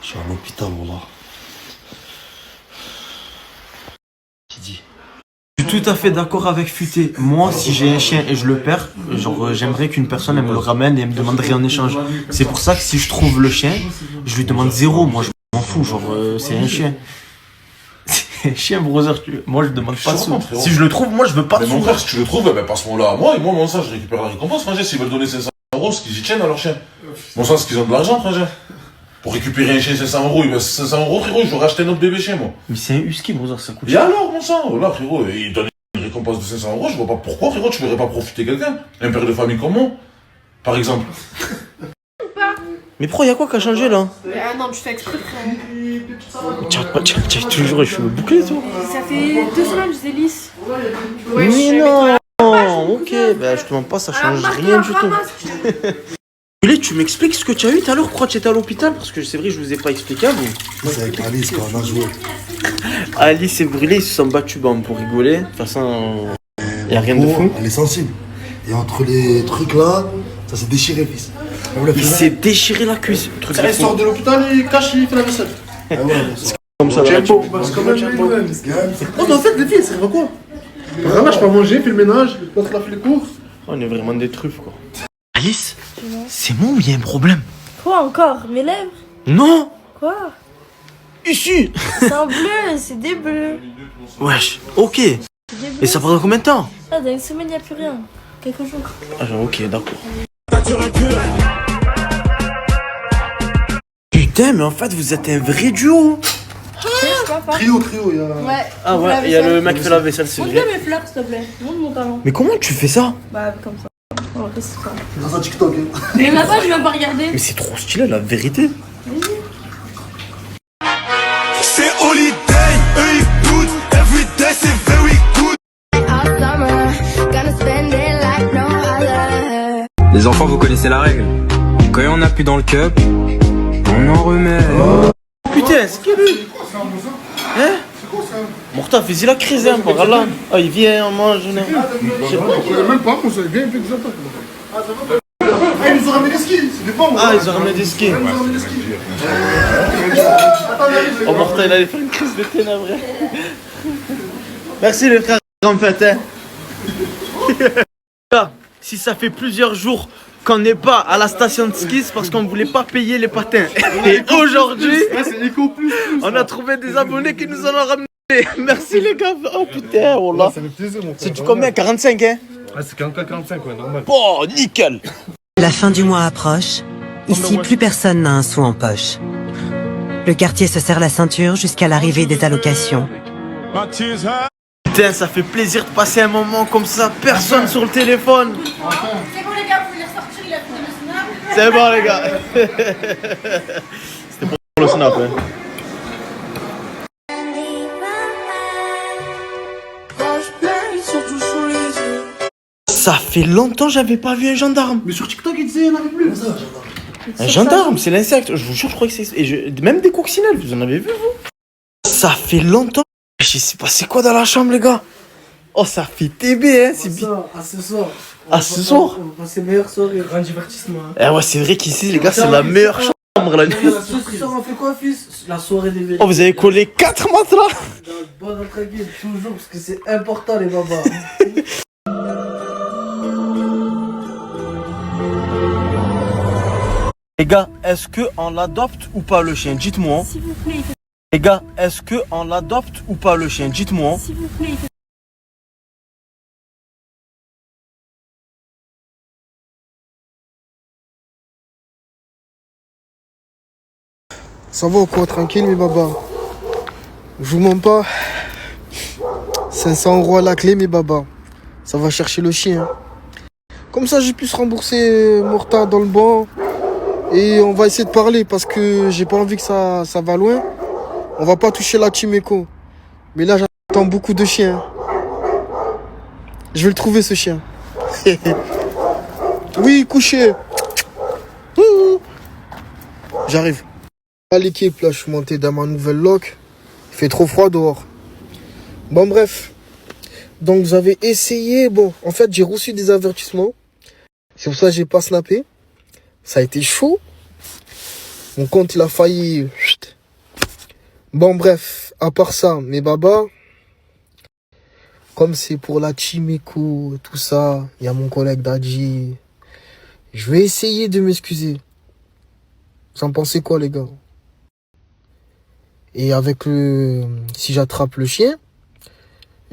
Je suis à l'hôpital, voilà. J'ai dit. Je suis tout à fait d'accord avec Futé. Moi, si j'ai un chien et je le perds, genre j'aimerais qu'une personne elle me le ramène et elle me demande rien en échange. C'est pour ça que si je trouve le chien, je lui demande 0. Moi, je m'en fous. Genre, c'est un chien. C'est un chien, brother. Moi, je demande pas sous. Si je le trouve, moi, je veux pas Mais de mon sous. frère, si tu le trouves, ben passe-moi là à moi et moi, ça, je récupère la récompense, frangin. S'ils veulent donner 500 €, c'est qu'ils y tiennent à leur chien. Bon, ça, c'est qu'ils ont de l'argent, frangin. Pour récupérer un chien 500 €, il me 500 €, frérot, je dois racheter un autre bébé chien, moi. Mais c'est un husky, brother, ça coûte Et alors, mon sang, là, frérot, il donne une récompense de 500 €, je vois pas pourquoi, frérot, tu verrais pas profiter quelqu'un. Un père de famille comme moi, par exemple. Mais pourquoi, y'a quoi qui a changé là? Ah non, tu fais exprès, frère. Tiens, toujours les cheveux bouclés, toi. Ça fait 2 semaines, je les lisse. Mais non, ok, bah je te demande pas, ça change rien du tout. Tu m'expliques ce que tu as eu tout à l'heure? Pourquoi tu étais à l'hôpital? Parce que c'est vrai, je vous ai pas expliqué à vous. C'est avec Alice quand on a joué. Alice et Brûlé, ils se sont battus pour rigoler. De toute façon, y a rien de fou. Elle est sensible. Et entre les trucs là, ça s'est déchiré, fils. Il s'est déchiré la cuisse. Il sort de l'hôpital, il cache, il fait la vaisselle. Ah ouais, c'est comme ça. parce que même oh, mais en fait, les filles, elles servent à quoi? Ramasse, pas manger, fais le ménage, l'autre a fait les courses. On est vraiment des truffes, quoi. Alice, c'est moi ou il y a un problème? Quoi encore? Mes lèvres? Non! Quoi? Ici! C'est un bleu, c'est des bleus. Wesh, ok. Et ça pendant combien de temps? Là, dans une semaine, y a plus rien. Quelques jours. Ah, ok, d'accord. Putain, mais en fait, vous êtes un vrai duo! Trio, il y a... Ouais. Ah ouais, il y a le mec qui fait la vaisselle, c'est vrai. Montre-moi mes fleurs, s'il te plaît. Montre mon talent. Mais comment tu fais ça? Bah, comme ça. Oh, qu'est-ce que c'est ça? Grâce à TikTok, hein. Mais là-bas, je viens pas regarder. Mais c'est trop stylé, la vérité. C'est holiday, eux ils goûtent. Everyday c'est very good. Les enfants, vous connaissez la règle. Quand on n'a plus dans le cup, on en remet. Oh. Putain, c'est qui lui? Hein? Morta, fais-y la crise, hein, par là. Ah, il vient, on mange, je sais pas. Même pas, on savait bien, plus que ah, ils nous ont ramené des skis, c'est des bombes. Ah, ils ont ramené des skis. Oh, Morta, il allait faire une crise de ténèbres. Merci, les frères, en fait, hein. Là, si ça fait plusieurs jours qu'on n'est pas à la station de ski, c'est parce qu'on ne voulait pas payer les patins. Et aujourd'hui, on a trouvé des abonnés qui nous en ont ramené. Merci les gars. Oh putain, oh là. Ça fait plaisir, mon frère. C'est du combien? 45, hein? Ah, c'est 45, ouais, normal. Oh, nickel. La fin du mois approche. Ici, plus personne n'a un sou en poche. Le quartier se serre la ceinture jusqu'à l'arrivée des allocations. Putain, ça fait plaisir de passer un moment comme ça, personne sur le téléphone. C'est bon, les gars, vous voulez ressortir, il a fait le snap. C'est bon, les gars. C'était pour le snap, hein. Ça fait longtemps que j'avais pas vu un gendarme. Mais sur TikTok, il disait, il n'y en avait plus. Un gendarme, c'est l'insecte. Je vous jure, je crois que c'est... Même des coccinelles, vous en avez vu, vous? Ça fait longtemps. Je sais pas, c'est quoi dans la chambre, les gars? Oh, ça fait TB, hein. C'est bien. À ce soir. À ce soir? On va passer meilleure soirée. Un divertissement. Hein. Eh ouais, c'est vrai qu'ici, les gars, c'est la meilleure chambre, la nuit. Ce soir, on fait quoi, fils? La soirée des vérités. Oh, vous avez collé 4 matelas? Bonne tranquille, toujours, parce que c'est important, les babas. Les gars, est-ce qu'on l'adopte ou pas le chien? Dites-moi. S'il vous plaît. Les gars, est-ce qu'on l'adopte ou pas le chien? Dites-moi. S'il vous plaît. Ça va ou quoi? Tranquille, mes babas? Je vous mens pas. 500 € à la clé, mes babas. Ça va chercher le chien. Comme ça, j'ai pu se rembourser mon retard dans le banc. Et on va essayer de parler parce que j'ai pas envie que ça va loin. On va pas toucher la team Eco. Mais là, j'attends beaucoup de chiens. Je vais le trouver, ce chien. Oui, couché. J'arrive. À l'équipe, là, je suis monté dans ma nouvelle loc. Il fait trop froid dehors. Bon, bref. Donc, vous avez essayé. Bon, en fait, j'ai reçu des avertissements. C'est pour ça que j'ai pas snappé. Ça a été chaud. Mon compte, il a failli. Bon, bref. À part ça, mes babas. Comme c'est pour la team Eco, tout ça, il y a mon collègue Dadji. Je vais essayer de m'excuser. Vous en pensez quoi, les gars? Et avec si j'attrape le chien,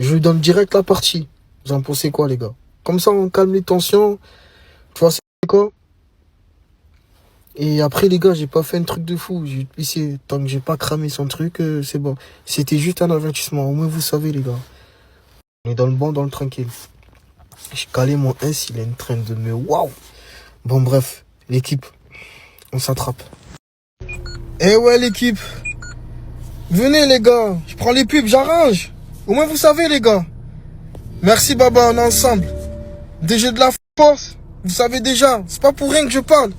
je lui donne direct la partie. Vous en pensez quoi, les gars? Comme ça, on calme les tensions. Tu vois, c'est quoi? Et après, les gars, j'ai pas fait un truc de fou. J'ai pissé. Tant que j'ai pas cramé son truc, c'est bon. C'était juste un avertissement. Au moins, vous savez, les gars. On est dans le bon, dans le tranquille. J'ai calé mon S, il est en train de me... Waouh! Bon, bref. L'équipe, on s'attrape. Eh ouais, l'équipe. Venez, les gars. Je prends les pubs, j'arrange. Au moins, vous savez, les gars. Merci, Baba, on est ensemble. DG de la force. Vous savez déjà. C'est pas pour rien que je parle.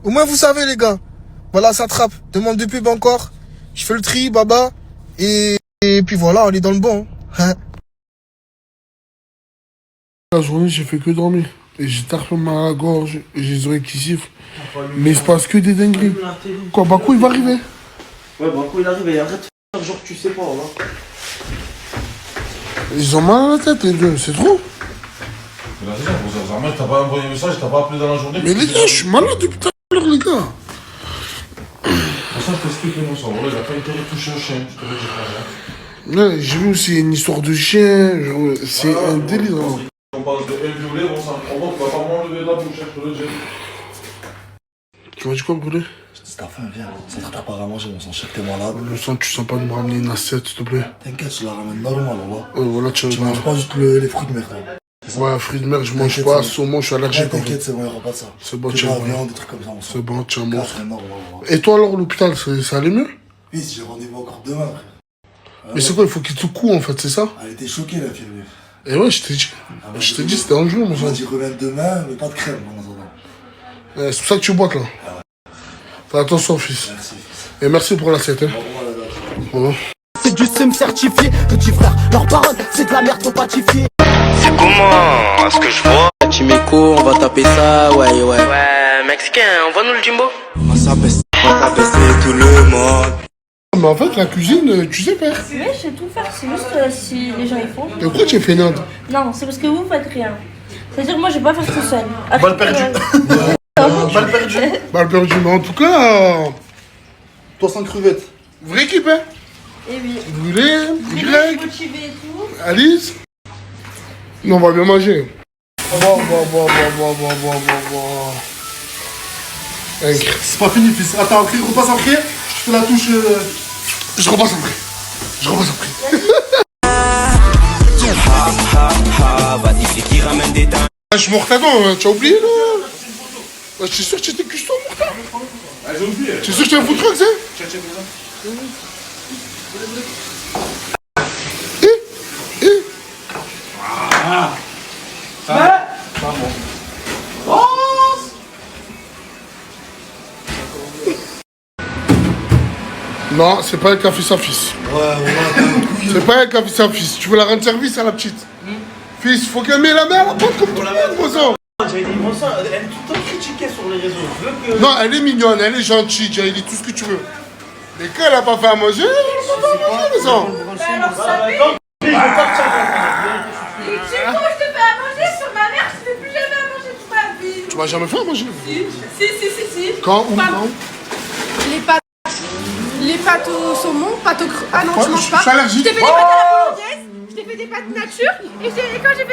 Au moins, vous savez, les gars. Voilà, ça attrape. Demande de pub encore. Je fais le tri, Baba. Et puis voilà, on est dans le bon. Hein. La journée, j'ai fait que dormir. Et j'ai tapé ma gorge. Et j'ai les oreilles qui sifflent. Mais il se passe que des dingueries. Quoi, Bakou, il va arriver? Ouais, Bakou, il arrive. Et arrête de faire genre que tu sais pas, là. Ils ont mal à la tête, les deux. C'est trop. Mais là, déjà, t'as pas envoyé un message, t'as pas appelé dans la journée. Mais les gars, je suis malade depuis tout à l'heure, les gars. Ça, je t'explique mon sang. Voilà, il a pas été retouché au chien. Je te le dis pas. Ouais, j'ai vu, c'est une histoire de chien. C'est un délire. On parle de un violet, bon, ça on va pas m'enlever de la bouche, je te le dis. Tu m'as dit quoi, brûlé? Je dis, t'as faim, viens. Ça te prépare à manger, on s'en cherche, t'es malade. Tu sens pas de me ramener une assiette, s'il te plaît? T'inquiète, je la ramène normal, voilà. Voilà, tu manges pas juste les fruits de mer, là. Ouais, fruits de mer, je mange pas. Saumon, je suis allergique. T'inquiète, c'est bon, y'aura pas de ça. C'est bon, tu viande, des trucs comme ça. C'est bon, tu as monstre. Et toi, alors, l'hôpital, ça allait mieux? Oui, j'ai rendez-vous encore demain, frère. Mais c'est quoi, il faut qu'il te coue, en fait, c'est ça? Elle était choquée, la fille. Et ouais, je t'ai dit. Je t'ai dit, c'était un jeu, mon frère. Je reviens demain, mais pas de crème, en attendant. C'est pour ça que tu boites, là. Fais attention, fils. Merci, fils. Et merci pour l'assiette, hein. Au revoir. C'est du seum certifié, petit frère, leurs paroles, c'est de la merde, faut pas t'y fier. C'est comment, à ce que je vois? Team Eco, on va taper ça, ouais. Ouais, mexicain, on va nous le Jimbo? On va taper tout le monde. Mais en fait, la cuisine, tu sais faire. Oui, je sais tout faire, c'est juste si les gens y font. Et pourquoi tu es fainéante? Non, c'est parce que vous faites rien. C'est-à-dire que moi, je vais pas faire tout seul. Balle perdue. Balle perdue. Balle perdue. Mais en tout cas, toi sans crevette. Vraie équipe, hein? Et oui. Brûlé, Greg, motivé et tout. Alice. Non, on va bien manger. C'est pas fini, fils. Attends, repasse après. Je fais la touche. Je repasse après. Je suis mortadon, tu as oublié là? Je suis sûr que j'étais cuistot, mortadon. J'ai oublié. Tu es sûr que j'étais un food truck, c'est? Ah. Non, c'est pas elle qui a fait ça, fils. C'est pas elle qui a fait ça, fils. Tu veux la rendre service à la petite. Fils, faut qu'elle mette la main à la porte comme tout le monde, Bozo. J'ai dit, bon sang, elle est tout le temps critiquée sur les réseaux. Je veux que... Non, elle est mignonne, elle est gentille, j'ai dit tout ce que tu veux. Mais quand elle a pas fait à manger, elle va pas manger, Bozo. Je vais partir. Et tu sais quoi, je te fais à manger sur ma mère, je te fais plus jamais à manger toute ma vie. Tu m'as jamais fait à manger? Si. Quand? Où? Quand? Les pâtes au saumon, pâtes au cru. Ah non, tu manges pas. Je suis allergique. Je t'ai fait des pâtes à la bolognaise, je t'ai fait des pâtes nature, et quand j'ai fait...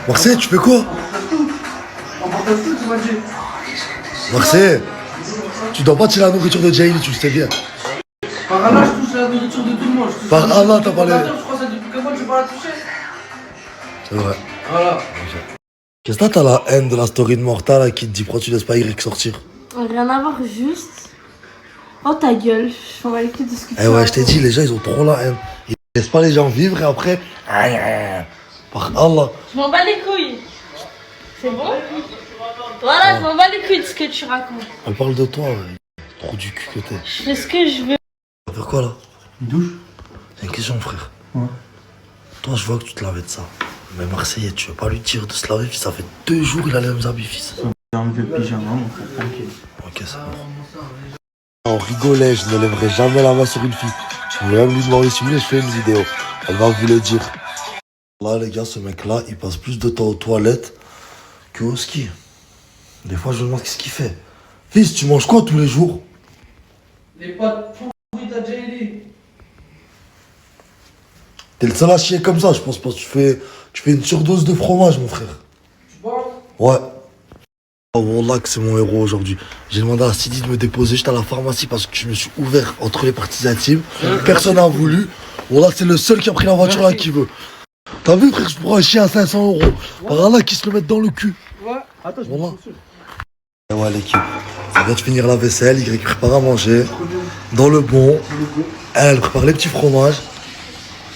Marseille, tu fais quoi? Marseille, tu dois pas tirer la nourriture de Jaili, tu le sais bien. Par Allah, je touche la nourriture de tout le monde. Par Allah, t'as parlé. Je crois ça depuis que moi, je vais pas la toucher. C'est vrai. Voilà. Qu'est-ce que t'as la haine de la story de Morta là qui te dit pourquoi tu laisses pas Y sortir? Rien à voir, juste... Oh ta gueule, je m'en vais les couilles de ce que tu Eh ouais, je t'ai dit, les gens ils ont trop la haine. Ils laissent pas les gens vivre et après... Par Allah. Je m'en bats les couilles. C'est bon? Voilà, je m'en bats les couilles de ce que tu racontes. Elle parle de toi, trop du cul que t'es. Je fais ce que je veux. Tu vas faire quoi là? Une douche? C'est une question, frère. Ouais. Toi, je vois que tu te lavais de ça. Mais Marseillais, tu veux pas lui dire de se laver, ça fait 2 jours il a les mêmes habits, fils. J'ai enlevé le pyjama, mon frère, tranquille. Ok, ça va. On rigolait, je ne lèverai jamais la main sur une fille. Je voulais même lui demander si vous voulez, je fais une vidéo. Elle va vous le dire. Là, les gars, ce mec-là, il passe plus de temps aux toilettes qu'au ski. Des fois, je me demande qu'est-ce qu'il fait. Fils, tu manges quoi tous les jours? Les pâtes pourries à Jaili. T'es le seul à chier comme ça, je pense pas. Tu fais une surdose de fromage, mon frère. Tu parles? Ouais. Oh, Wallah, que c'est mon héros aujourd'hui. J'ai demandé à Sidi de me déposer juste à la pharmacie parce que je me suis ouvert entre les parties intimes. Personne n'a voulu. Wallah, c'est le seul qui a pris la voiture là qui veut. T'as vu, frère, je prends un chien à 500 €. Par Allah, qui se le mettent dans le cul. Ouais. Attends, je Wallah. Et ouais, l'équipe. Ça vient de finir la vaisselle, Y prépare à manger. Dans le bon. Elle prépare les petits fromages.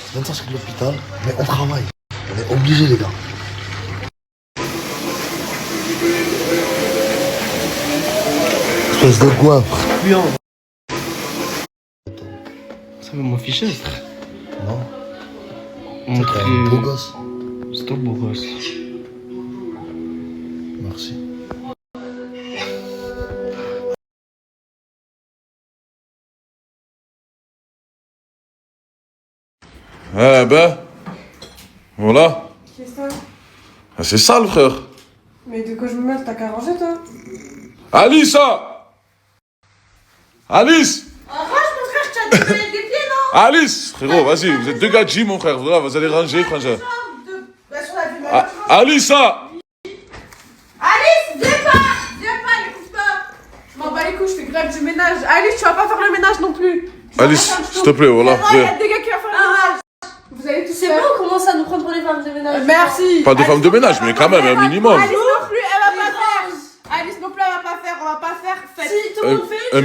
Je viens de sortir de l'hôpital, mais on travaille. On est obligés, les gars. Espèce de goinfre. Puant. Ça veut m'afficher, frère. Non. Montre C'est un beau gosse. C'est un beau gosse. Merci. Eh ben, voilà. Qu'est-ce que c'est? Ah, c'est sale, frère. Mais de quoi je me mêle? T'as qu'à ranger, toi? Alice! Alice! Arrache, mon frère, je t'ai donné des pieds, non? Alice! Frérot, vas-y, vous êtes deux gars de gym, mon frère. Voilà, vous allez ranger, frangin. Alice! Alice, viens pas, n'écoute pas. Je m'en bats les couilles, je fais grève du ménage. Alice, tu vas pas faire le ménage non plus. Alice, s'il te plaît, voilà. Il y a des gars qui vont faire le ménage. Vous allez tous. C'est bon, on commence à nous prendre pour des femmes de ménage. Merci. Pas de femme de ménage, mais quand même, un minimum. Alice non plus, elle va pas faire. Alice non plus, elle va pas faire. On va pas faire. Si, tout le monde fait. Un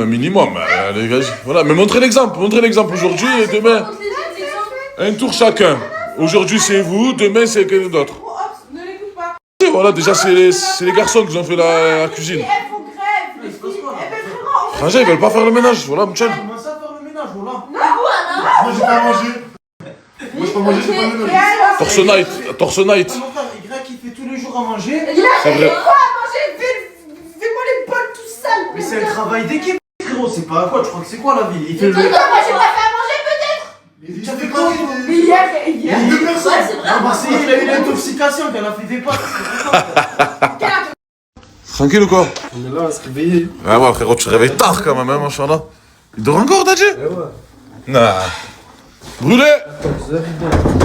minimum. Les gars, voilà, mais montrez l'exemple aujourd'hui et demain. Un tour chacun. Aujourd'hui, c'est vous, demain, c'est quelqu'un d'autre. Ne l'écoute pas. Et voilà, déjà, c'est les garçons qui ont fait la cuisine. Elles font grève, les filles. Frangin, ils veulent pas faire le ménage, voilà, Mouchen. Comment ça faire le ménage, voilà? Non, Moi, j'ai pas mangé. Moi, j'ai pas mangé, j'ai pas mangé. Torse night. Mon frère, Y qui fait tous les jours à manger. C'est vrai. quoi à manger? Fais-moi les bols tout sales. Mais c'est un travail d'équipe, frérot. C'est pas à quoi? Tu crois que c'est quoi la vie? Il fait le. Moi, j'ai pas fait à manger, peut-être. Mais tu as fait quoi? Mais hier. Il y a 2 personnes. C'est vrai. Ah bah c'est il a eu l'intoxication qu'elle a fait des pâtes. Tranquille ou quoi? On est là à se réveiller. Ah ouais, frérot, tu te réveilles tard quand même, hein, machallah. Il dort encore, Dadji? Eh ouais. Nah. Brûlé!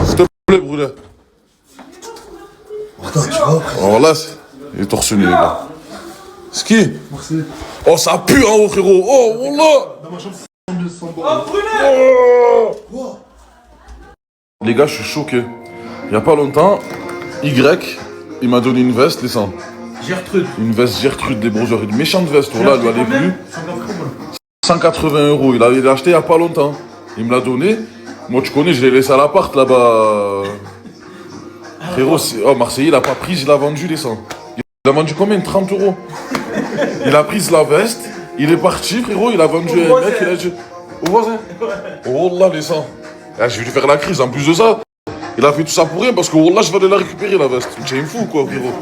S'il te plaît, brûlé. Attends, tu vois? Alors là, il est torse nu, les gars. Ski? Merci. Oh, ça pue en haut, frérot. Oh, wallah! Dans ma chambre, c'est 100 Oh, brûlé! Oh. Les gars, je suis choqué. Il y a pas longtemps, Y, il m'a donné une veste, les sangs. Gertrude. Une veste Gertrude des Bourgeois. Une méchante veste, voilà, elle lui allait plus. 180 €. Il l'a acheté il y a pas longtemps. Il me l'a donné. Moi, tu connais, je l'ai laissé à l'appart là-bas. Frérot, oh, Marseillais, il a pas pris, il a vendu les 100. Il a vendu combien? 30 €. Il a pris la veste, il est parti, frérot, il a vendu un mec, il a dit. Au voisin? Oh là, les 100. Ah, je vais lui faire la crise. En plus de ça, il a fait tout ça pour rien parce que oh là, je vais aller la récupérer la veste. Tu es fou, quoi, frérot.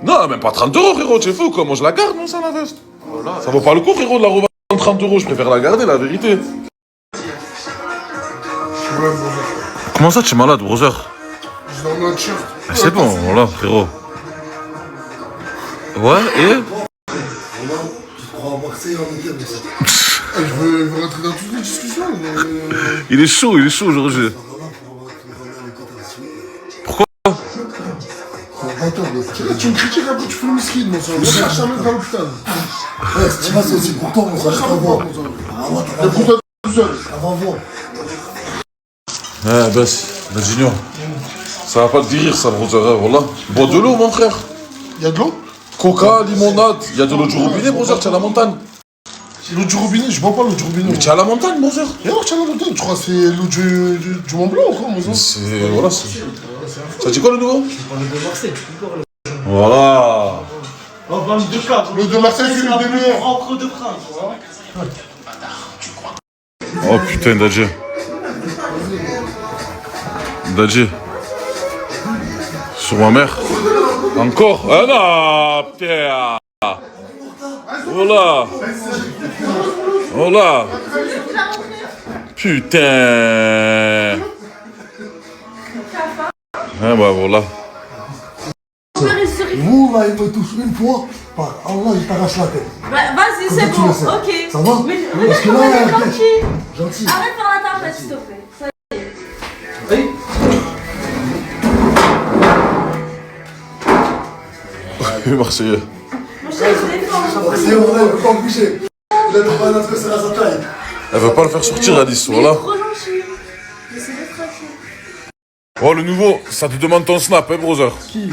Non, même pas 30 €, frérot, tu es fou, quoi. Moi, je la garde, non, ça, la veste. Ça vaut pas le coup, frérot, de la revendre 30 €. Je préfère la garder, la vérité. Comment ça, tu es malade, brother? Je dors dans le shirt. C'est bon, voilà, frérot. Ouais, et Tu te crois à Marseille en été, mais ça. Je veux rentrer dans toutes les discussions. il est chaud aujourd'hui. Pourquoi? Attends, tu me critiques un peu, tu fais le miskin, mon sang. Je cherche à mettre dans l'hôpital. Ouais, ce qui va, c'est aussi pour toi, mon sang. Je t'envoie. Et pour toi tout seul. Avant voir. Eh, Bess, la junior. Ça va pas te guérir, ça, brother. Voilà. Bois de l'eau, mon frère. Y'a de l'eau? Coca, limonade. Y'a de l'eau du robinet, brother. Tu es à la montagne. L'eau du robinet, je bois pas l'eau du robinet. Mais tu es à la montagne, brother. Et alors, tu es à la montagne, tu crois que c'est l'eau du Mont Blanc ou quoi, mon sang? C'est. Voilà, c'est. Ça dit quoi, le nouveau? Voilà. L'eau de Marseille, c'est l'eau des meilleurs. Oh putain, Dadji. Dadji. Sur ma mère. Encore? Ah non, putain. Voilà. Voilà. Putain. Ah bah voilà. Vous, là, il me touche une fois. Par Allah, il t'arrache la tête. Bah, vas-y, c'est bon, ok. Ça va? Mais Parce que là, regarde comment t'es gentil. gentil. Arrête de faire la tarte, s'il te plaît. Ça y est. Oui, Marseillais. Mon chéri, je défends. C'est vrai, il veut pas me bouger. Il a trouvé un adversaire à sa taille. Elle veut pas le faire sortir, Alice, voilà. Trop gentil. Laissez-le tranquille. Oh, le nouveau, ça te demande ton snap, hein, brother. Qui?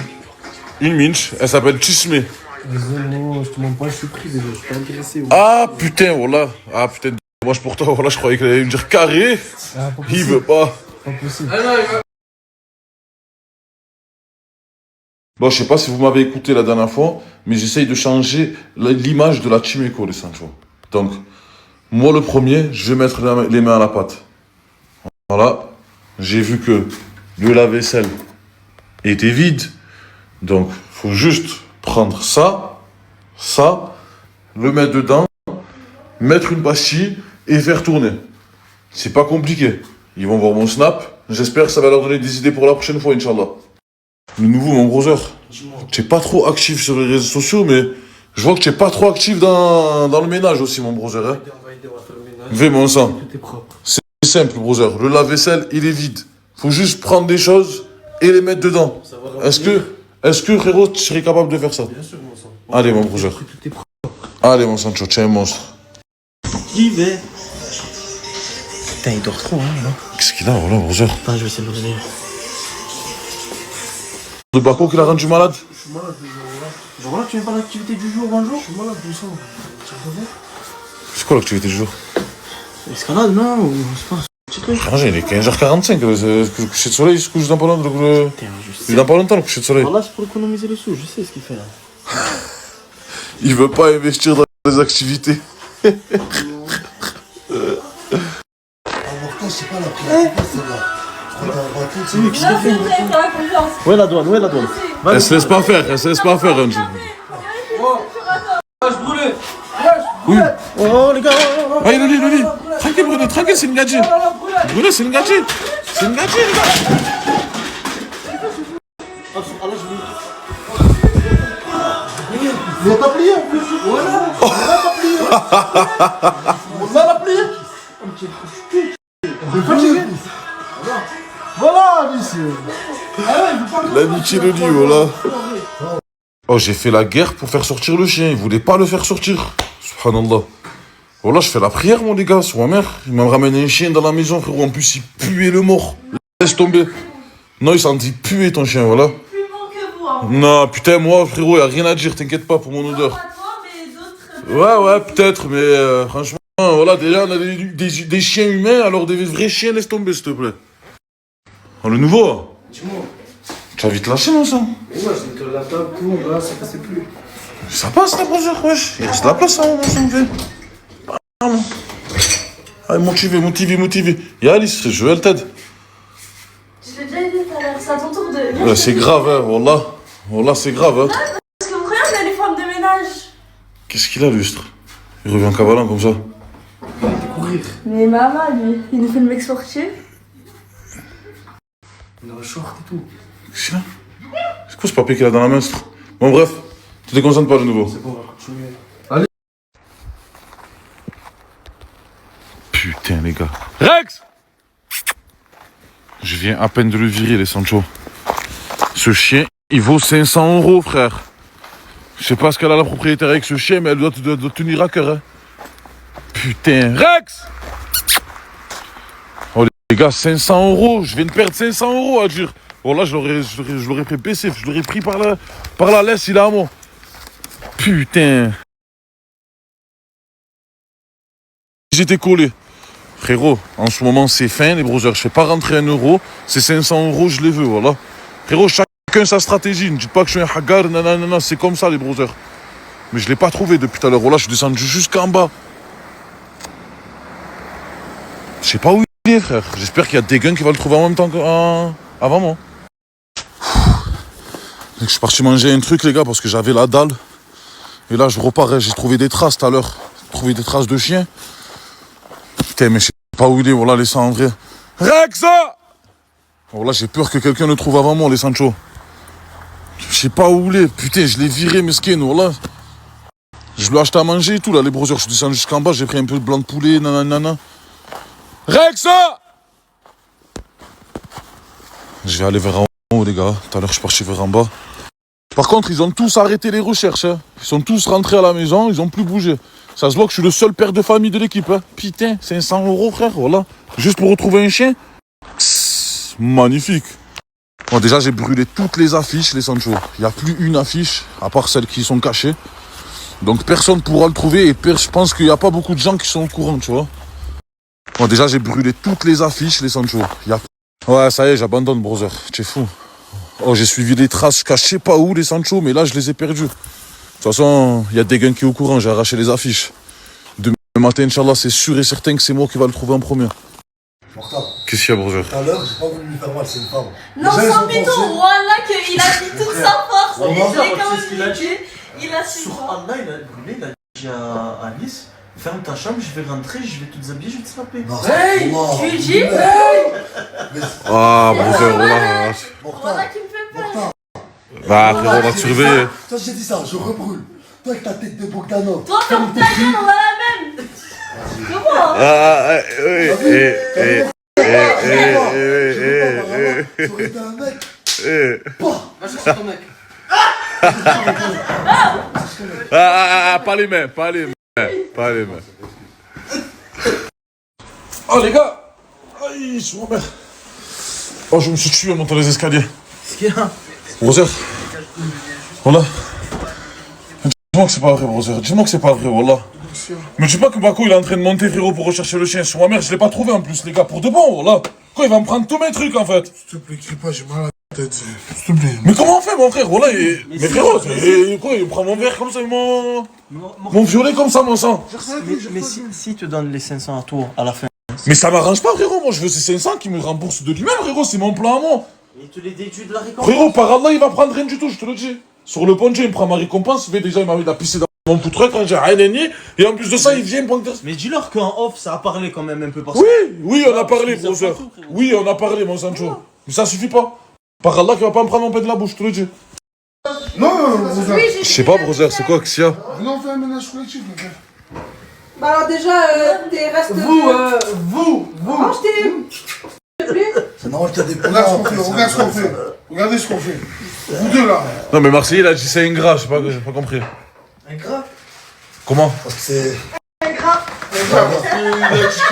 Une minch, elle s'appelle Chisme. Non, je te demande pas, je suis pris déjà, je suis pas intéressé. Ouais. Ah, putain, voilà. Ah, putain, dommage pour toi, voilà, je croyais qu'elle allait me dire carré. Ah, pas Il veut pas. Pas possible. Bon, je sais pas si vous m'avez écouté la dernière fois, mais j'essaye de changer l'image de la team Eco, les Sancho. Donc, moi, le premier, je vais mettre les mains à la pâte. Voilà. J'ai vu que le lave-vaisselle était vide. Donc, faut juste prendre ça, le mettre dedans, mettre une pastille et faire tourner. C'est pas compliqué. Ils vont voir mon snap. J'espère que ça va leur donner des idées pour la prochaine fois, Inch'Allah. Le nouveau, mon brother, tu n'es pas trop actif sur les réseaux sociaux, mais je vois que tu n'es pas trop actif dans le ménage aussi, mon brother. Hein. Vais, mon sang. C'est simple, brother. Le lave-vaisselle, il est vide. Faut juste prendre des choses et les mettre dedans. Est-ce que, frérot, tu serais capable de faire ça? Bien sûr, mon sang. Allez, mon brother. Allez, mon Sancho, tu es un monstre. J'y vais. Putain, il dort trop, hein, là. Qu'est-ce qu'il a, voilà, brother? Attends, je vais essayer de le réveiller. Le Baco qui l'a rendu malade? Je suis malade, genre voilà, tu viens pas l'activité du jour, bonjour? Je suis malade, tout ça. C'est quoi l'activité du jour? Escalade, non? Ou c'est pas un petit truc? Frangin, il est 15h45, le coucher de soleil, il se couche dans pas longtemps. Il est dans pas longtemps, le coucher de soleil. Voilà, c'est pour économiser les sous, je sais ce qu'il fait là. Il veut pas investir dans les activités. Important, c'est pas la prière, celle-là. C'est lui, qu'est-ce qu'il fait? Où est la douane? Où est la douane? Elle se laisse pas faire, Angie. Oui. Oh les gars! Ah, il le lit. Tranquille, Bruno, tranquille, c'est une gadget. Bruno, c'est une gadget. C'est une gadget, les gars. Il va pas plier en plus. Voilà. Il va pas plier. On va la plier. C'est fatigué. Voilà, Alice. L'amitié le dit, voilà. Oh, j'ai fait la guerre pour faire sortir le chien. Il voulait pas le faire sortir. Subhanallah. Voilà, je fais la prière, mon les gars, sur ma mère. Il m'a ramené un chien dans la maison, frérot. En plus, il puait le mort. Laisse tomber. Non, il sentit puer ton chien, voilà. Non, putain, moi, frérot, y a rien à dire. T'inquiète pas pour mon odeur. Ouais, peut-être, mais franchement. Voilà, déjà, on a des chiens humains, alors des vrais chiens, laisse tomber, s'il te plaît. Oh, le nouveau. Dis-moi. Tu vas vite lâcher, mon sang. Mais moi, j'ai mis la table, tout, là, ça passait plus. Ça passe, la brosseur, wesh. Il reste de la place, hein, mon sang, allez, motivé. Y'a Alice, je vais t'aider. Je l'ai déjà dit tout à l'heure, c'est à ton tour de. C'est grave, hein, wallah. Wallah, c'est grave, hein. Parce que regarde les femmes de ménage. Qu'est-ce qu'il a, lustre? Il revient en cavalant comme ça. Mais maman, lui, il nous fait le mec sportif. Il a un short et tout. Qu'est-ce qu'il a? C'est quoi ce papier qu'il a dans la main, ce truc? Bon, bref, tu te déconcentres pas de nouveau. C'est bon, on va continuer. Allez. Putain, les gars. Rex! Je viens à peine de le virer, les Sancho. Ce chien, il vaut 500 €, frère. Je sais pas ce qu'elle a la propriétaire avec ce chien, mais elle doit tenir à cœur, hein. Putain, Rex! Oh, les gars, 500 €. Je viens de perdre 500 € à dire. Bon, là, je l'aurais fait baisser. Je l'aurais pris par la laisse, il est à moi. Putain. J'étais collé. Frérot, en ce moment, c'est fin, les brothers. Je fais pas rentrer 1 €. C'est 500 €, je les veux, voilà. Frérot, chacun sa stratégie. Ne dites pas que je suis un hagar, nanana. C'est comme ça, les brothers. Mais je l'ai pas trouvé depuis tout à l'heure. Voilà, je suis descendu jusqu'en bas. Je sais pas où il est, frère. J'espère qu'il y a des guns qui vont le trouver en même temps avant moi. Je suis parti manger un truc, les gars, parce que j'avais la dalle. Et là, je repars. J'ai trouvé des traces tout à l'heure. J'ai trouvé des traces de chien. Putain, mais je sais pas où il est. Voilà, laissez en vrai. Rexa! Voilà, j'ai peur que quelqu'un le trouve avant moi, les Sancho. Je sais pas où il est. Putain, je l'ai viré, mesquin, voilà. Je lui ai acheté à manger et tout, là, les brothers. Je suis descendu jusqu'en bas. J'ai pris un peu de blanc de poulet, nanana. Rexa! Je vais aller vers en haut, les gars. Tout à l'heure, je suis parti vers en bas. Par contre, ils ont tous arrêté les recherches. Hein. Ils sont tous rentrés à la maison, ils ont plus bougé. Ça se voit que je suis le seul père de famille de l'équipe. Hein. Putain, 500 €, frère, voilà. Juste pour retrouver un chien. Psst, magnifique. Bon, déjà, j'ai brûlé toutes les affiches, les Sancho. Il n'y a plus une affiche, à part celles qui sont cachées. Donc, personne ne pourra le trouver. Et je pense qu'il n'y a pas beaucoup de gens qui sont au courant, tu vois. Bon, déjà, j'ai brûlé toutes les affiches, les Sancho. Ouais, ça y est, j'abandonne, brother. Tu es fou. Oh, j'ai suivi les traces, je sais pas où, les Sancho, mais là, je les ai perdus. De toute façon, il y a des gars qui sont au courant, j'ai arraché les affiches. Demain matin, Inch'Allah, c'est sûr et certain que c'est moi qui va le trouver en premier. Qu'est-ce qu'il y a, brother? Tout à l'heure, j'ai pas voulu lui faire mal, c'est une femme. Non, sans piton, voilà qu'il a mis toute sa force. On Et va je l'ai quand ce qu'il a même dit. dit. Il a su. Sur Allah, il a brûlé, il a dit à Alice, ferme ta chambre, je vais rentrer, je vais te déshabiller, je vais te snapper. Hey, tu lui dis? Ah, brother, voilà. Voilà qui me fait peur. Bah, frérot, on va te surveiller. Toi, j'ai dit ça, je rebrûle. Toi, avec ta tête de Bogdanov. Toi, ferme ta gueule, on a la même. Comment? Ah, J'aurais été un mec. Va chercher ton mec. Pas les mains, pas les mains. Pas les mains. Oh, les gars. Aïe, je suis mort. Oh, je me suis tué en montant les escaliers. Qu'est-ce qu'il y a? Brother. Voilà. Dis-moi que c'est pas vrai, brother. Dis-moi que c'est pas vrai, voilà. Mais tu sais pas que Bako il est en train de monter, frérot, pour rechercher le chien. Sur ma mère, je l'ai pas trouvé en plus, les gars, pour de bon, voilà. Quoi, il va me prendre tous mes trucs en fait. S'il te plaît, crie pas, j'ai mal à la tête. S'il te plaît. Mais comment on fait, mon frère, voilà. Mais frérot, quoi, il prend mon verre comme ça, mon violet comme ça, mon sang. Mais si te donne les 500 à toi à la fin. Mais ça m'arrange pas, frérot. Moi, je veux ces 500 qui me remboursent de lui-même, frérot. C'est mon plan à moi. Il te les déduit de la récompense. Frérot, par Allah, il va prendre rien du tout, je te le dis. Sur le poncho, il me prend ma récompense. Déjà, il m'a mis de la pisser dans mon poutre quand j'ai rien nié. Et en plus de ça, il vient me prendre. Mais dis-leur qu'en off, ça a parlé quand même un peu parce Oui, on a parlé, brother. Oui, on a parlé, mon Sancho. Mais ça suffit pas. Par Allah, qu'il va pas me prendre mon pain de la bouche, je te le dis. Non, brother. Je sais pas, brother, c'est quoi, Xia? Venez, on fait un ménage collectif, mon frère. Bah alors déjà, t'es restes... Vous Range tes... C'est normal qu'il y a des Regarde ce qu'on fait. Regardez ce qu'on fait. Vous deux là. Non, mais Marseille, il a dit c'est ingrat, j'ai pas compris. Ingrat? Comment? Parce que c'est. Ingrat. Il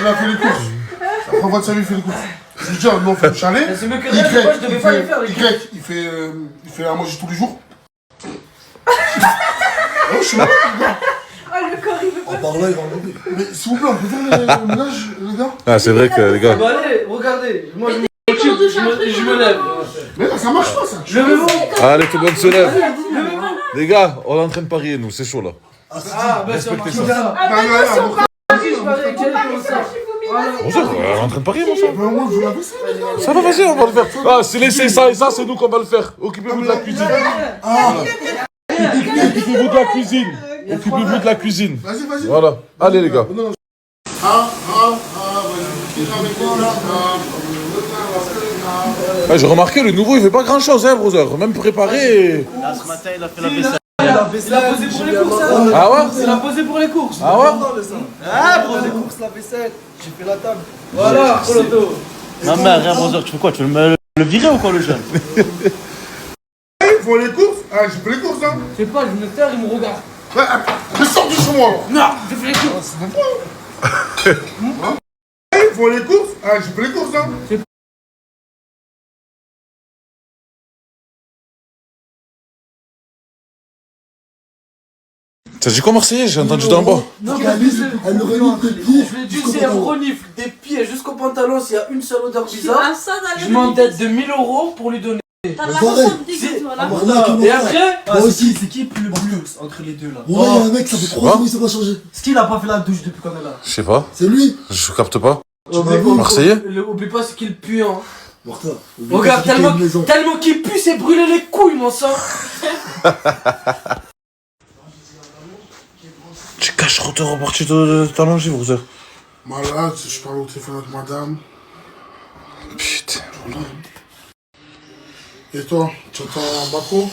a fait les courses. La première fois de sa vie, il fait les courses. Je lui dis, nous on fait le chalet. C'est mieux que rien, moi je devais pas les faire. Il fait à manger tous les jours. Je suis là. Oh, le corps, il veut pas. par là, il va enlever. Mais s'il vous plaît, on peut faire le ménage, les gars? Ah, c'est vrai que les gars. Bah allez, regardez. Moi, je me lève. Mais là, ça marche pas, ça. Allez, tout le monde se lève. Les gars, on est en train de parier, nous, c'est chaud là. Ah, bah ça marche Respectez pas. ça. Ah, bah non, si on parie, je parie avec elle comme ça. Bonjour, on est en train de parier, mon sang. Moi, je vous l'avais fait. Ça va, vas-y, on va le faire. Ah, c'est laissez ça et ça, c'est nous qu'on va le faire. Occupez-vous de la cuisine. Occupez-vous de la cuisine. Occupez-vous de la cuisine. Vas-y, vas-y. Voilà. Allez, les gars. J'ai remarqué, le nouveau, il fait pas grand-chose, hein, brother. Même préparé. Là, ce matin, il a fait la vaisselle. Il a posé pour les courses, hein. Ah ouais? Il a posé pour les courses. Ah ouais? Ah, pour les courses, la vaisselle. J'ai fait la table. Voilà, pour l'auto. Non, mais rien, brother, tu fais quoi? Tu veux le virer ou quoi, le jeune? Ils font les courses? Ah, j'ai fait les courses, hein. Je sais pas, je me taire, il me regarde. Mais sors de chez moi, alors. Non, j'ai fait les courses. Ils font les courses? Ah, j'ai fait les courses, hein. T'as dit quoi, Marseillais? J'ai entendu d'en bas. Non, mais elle aurait mis des pieds. Je l'ai dit, c'est un renifle des pieds jusqu'au pantalon. S'il y a une seule odeur bizarre, je m'endette de 1000 € pour lui donner. T'as la façon de dégueu, toi, là. Et après, moi aussi, c'est qui est plus le plus entre les deux là? Ouais, il y a un mec, ça fait 3 jours, il s'est pas changé. Est-ce qu'il a pas fait la douche depuis qu'on est là? Je sais pas. C'est lui. Je capte pas. Marseillais? Oublie pas ce qu'il pue, hein. Regarde, tellement qu'il pue, c'est brûler les couilles, mon sang. Tu caches trop, t'es reparti t'allonger, brother. Malade, je parle au téléphone avec madame. Putain. Et toi, tu entends Bako?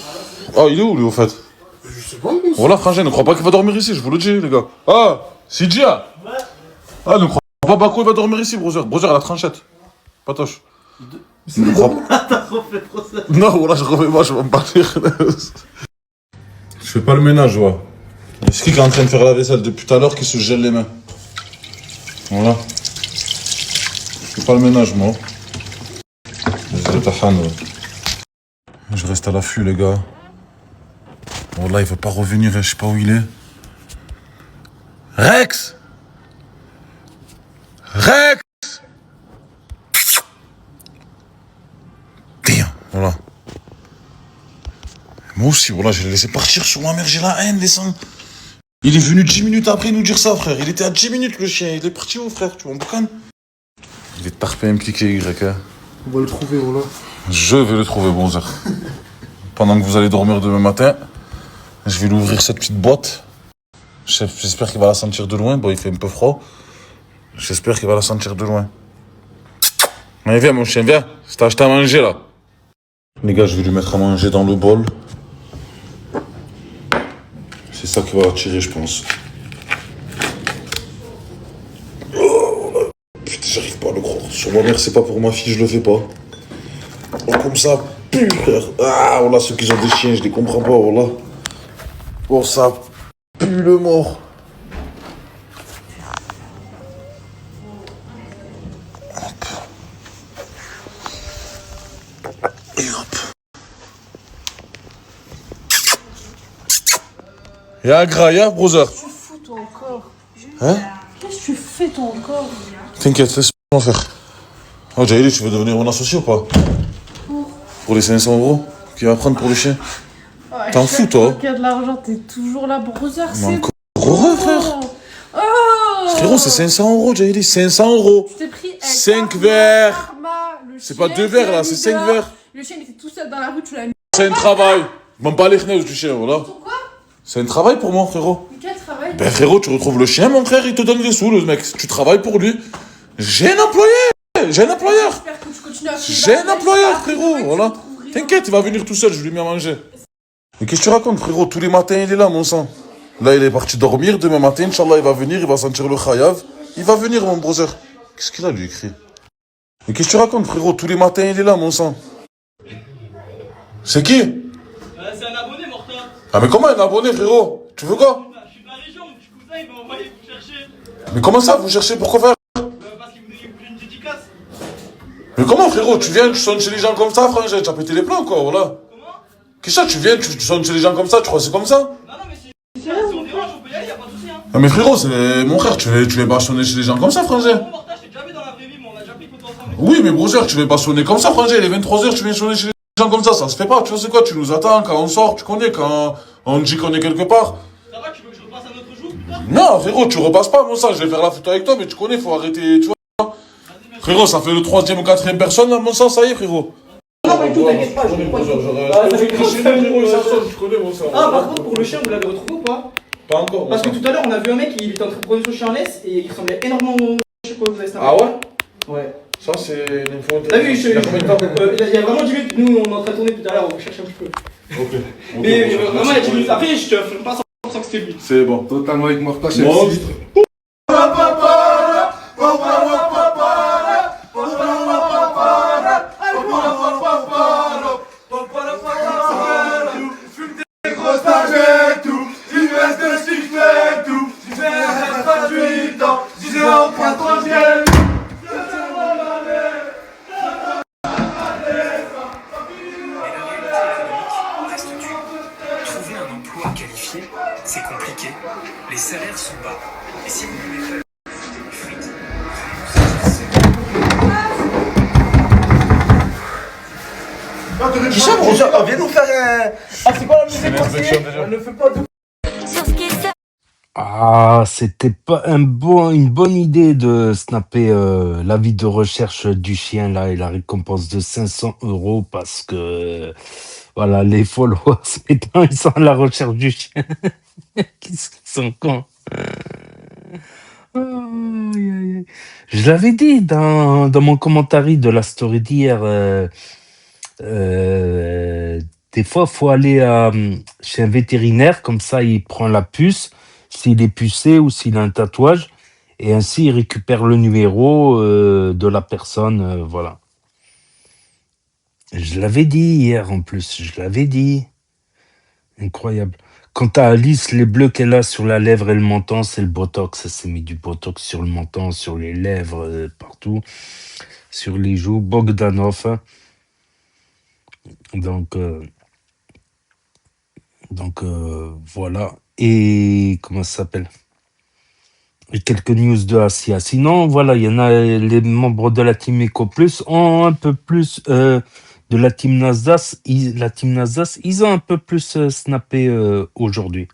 Oh, il est où, lui, au fait? Je sais pas, moi. Voilà, frangin, ne crois pas qu'il va dormir ici, je vous le dis, les gars. Ah, Sidia. Ah, ne crois pas Bako, il va dormir ici, brother. Brother, à la tranchette. Patoche. Ne crois pas. T'as refait trop ça. Non, voilà, je refais pas, je vais me partir. Je fais pas le ménage, ouais. C'est qui est en train de faire la vaisselle depuis tout à l'heure qui se gèle les mains? Voilà. Je fais pas le ménage, moi. Je reste à l'affût, les gars. Voilà, il veut pas revenir, je sais pas où il est. Rex! Rex! Tiens, voilà. Moi aussi, voilà, je l'ai laissé partir sur ma mère, j'ai la haine, descends. Il est venu 10 minutes après nous dire ça, frère. Il était à 10 minutes, le chien. Il est parti où, frère? Tu m'en boucanes? Il est tarpé impliqué, Y. Hein. On va le trouver, voilà. Je vais le trouver, bonjour. Pendant que vous allez dormir demain matin, je vais lui ouvrir cette petite boîte. J'espère qu'il va la sentir de loin. Bon, il fait un peu froid. J'espère qu'il va la sentir de loin. Allez, viens, mon chien, viens. C'est acheté à manger, là. Les gars, je vais lui mettre à manger dans le bol. C'est ça qui va l'attirer, je pense. Oh, putain, j'arrive pas à le croire. Sur ma mère, c'est pas pour ma fille, je le fais pas. Oh, comme ça, pue, frère. Ah, voilà, ceux qui ont des chiens, je les comprends pas, voilà. Oh, ça pue le mort. Hop. Et hop. Y'a gras, y'a, brother. Qu'est-ce que tu fous, toi, encore? Hein? Qu'est-ce que tu fais, toi, encore? T'inquiète, laisse-moi faire. Oh, Jaïli, tu veux devenir mon associé ou pas? Pour les 500 € qu'il va prendre pour le chien? Ouais, T'en fous, toi? Il y a de l'argent, t'es toujours là, brother, c'est encore heureux, frère. Oh Frérot, c'est 500 €, Jaïli, 500 €. Je t'ai pris 5 verres. C'est pas chien, 2 verres, là, tu c'est l'as mis 5 dehors. verres. Le chien, il était tout seul dans la rue, tu l'as mis. C'est un travail. M'en pas les chneuses du chien, voilà. Pourquoi? C'est un travail pour moi, frérot. Mais quel travail? Ben, frérot, tu retrouves le chien, mon frère, il te donne des sous, le mec. Tu travailles pour lui. J'ai un employé. J'ai un employeur. J'espère que tu continues à J'ai un employeur, frérot, voilà. T'inquiète, il va venir tout seul, je lui ai mis à manger. Mais qu'est-ce que tu racontes, frérot? Tous les matins, il est là, mon sang. Là, il est parti dormir. Demain matin, Inch'Allah, il va venir, il va sentir le khayav. Il va venir, mon brother. Qu'est-ce qu'il a, lui, écrit? Mais qu'est-ce que tu racontes, frérot? Tous les matins, il est là, mon sang. C'est qui? C'est un abonné, Morta. Ah, mais comment un abonné, frérot? Tu veux quoi? Je suis de la région, mon petit cousin, il m'a envoyé vous chercher. Mais comment ça, vous cherchez? Pourquoi faire? Parce qu'il voulait une dédicace. Mais comment, frérot? Tu viens, tu sonnes chez les gens comme ça, frangin? Tu as pété les plans, quoi, voilà. Comment? Qu'est-ce que ça? Tu viens, tu sonnes chez les gens comme ça, tu crois que c'est comme ça? Non, mais si on dérange, on peut y aller, y'a pas de soucis, hein. Ah mais frérot, c'est mon frère, tu vas pas sonner chez les gens comme ça, frangin. Oui, mais brother, tu vas pas sonner comme ça, frangin. Il est 23h, tu viens sonner chez les gens comme ça se fait pas. Tu vois, c'est quoi? Tu nous attends quand on sort, tu connais, quand on dit qu'on est quelque part. Ça va, tu veux que je repasse un autre jour? Non, frérot, tu repasses pas, mon sang. Je vais faire la photo avec toi, mais tu connais, faut arrêter, tu vois. Frérot, ça fait le 3e ou 4e personne, là, mon sang, ça y est, frérot. Non, mais tout, t'inquiète pas, j'en ai pas. Ah, par contre, pour le chien, vous l'avez retrouvé ou pas? Pas encore. Parce que tout à l'heure, on a vu un mec, il était en train de prendre son chien en laisse et il ressemblait énormément au chien que vous avez snappé. Ah ouais? Ouais. Ça, c'est une info. T'as vu, il y a vraiment 10 minutes, nous on est en train de tourner tout à l'heure, on va chercher un petit peu. Ok. Mais vraiment, il y a 10 minutes après, je te filme pas 100% que c'était lui. C'est bon. Totalement avec moi, pas cher. Trouver un emploi qualifié, c'est compliqué. Les salaires sont bas. Et si vous voulez faire frites, Hicham, viens nous faire un. Ah, c'est quoi la musique conseillée? On ne fait pas de. Ah, c'était pas une bonne idée de snapper l'avis de recherche du chien là et la récompense de 500 € parce que voilà, les followers maintenant ils sont à la recherche du chien. Qu'est-ce qu'ils sont cons. Aïe, aïe, aïe. Je l'avais dit dans mon commentaire de la story d'hier. Des fois, faut aller chez un vétérinaire, comme ça, il prend la puce, s'il est pucé ou s'il a un tatouage, et ainsi, il récupère le numéro de la personne, voilà. Je l'avais dit hier, en plus, je l'avais dit. Incroyable. Quant à Alice, les bleus qu'elle a sur la lèvre et le menton, c'est le Botox. Elle s'est mis du Botox sur le menton, sur les lèvres, partout, sur les joues. Bogdanov. Donc voilà. Et comment ça s'appelle? Et quelques news de Asia. Sinon, voilà, il y en a les membres de la team Eco Plus ont un peu plus de la team Nasdaq. La team Nasdaq, ils ont un peu plus snappé aujourd'hui.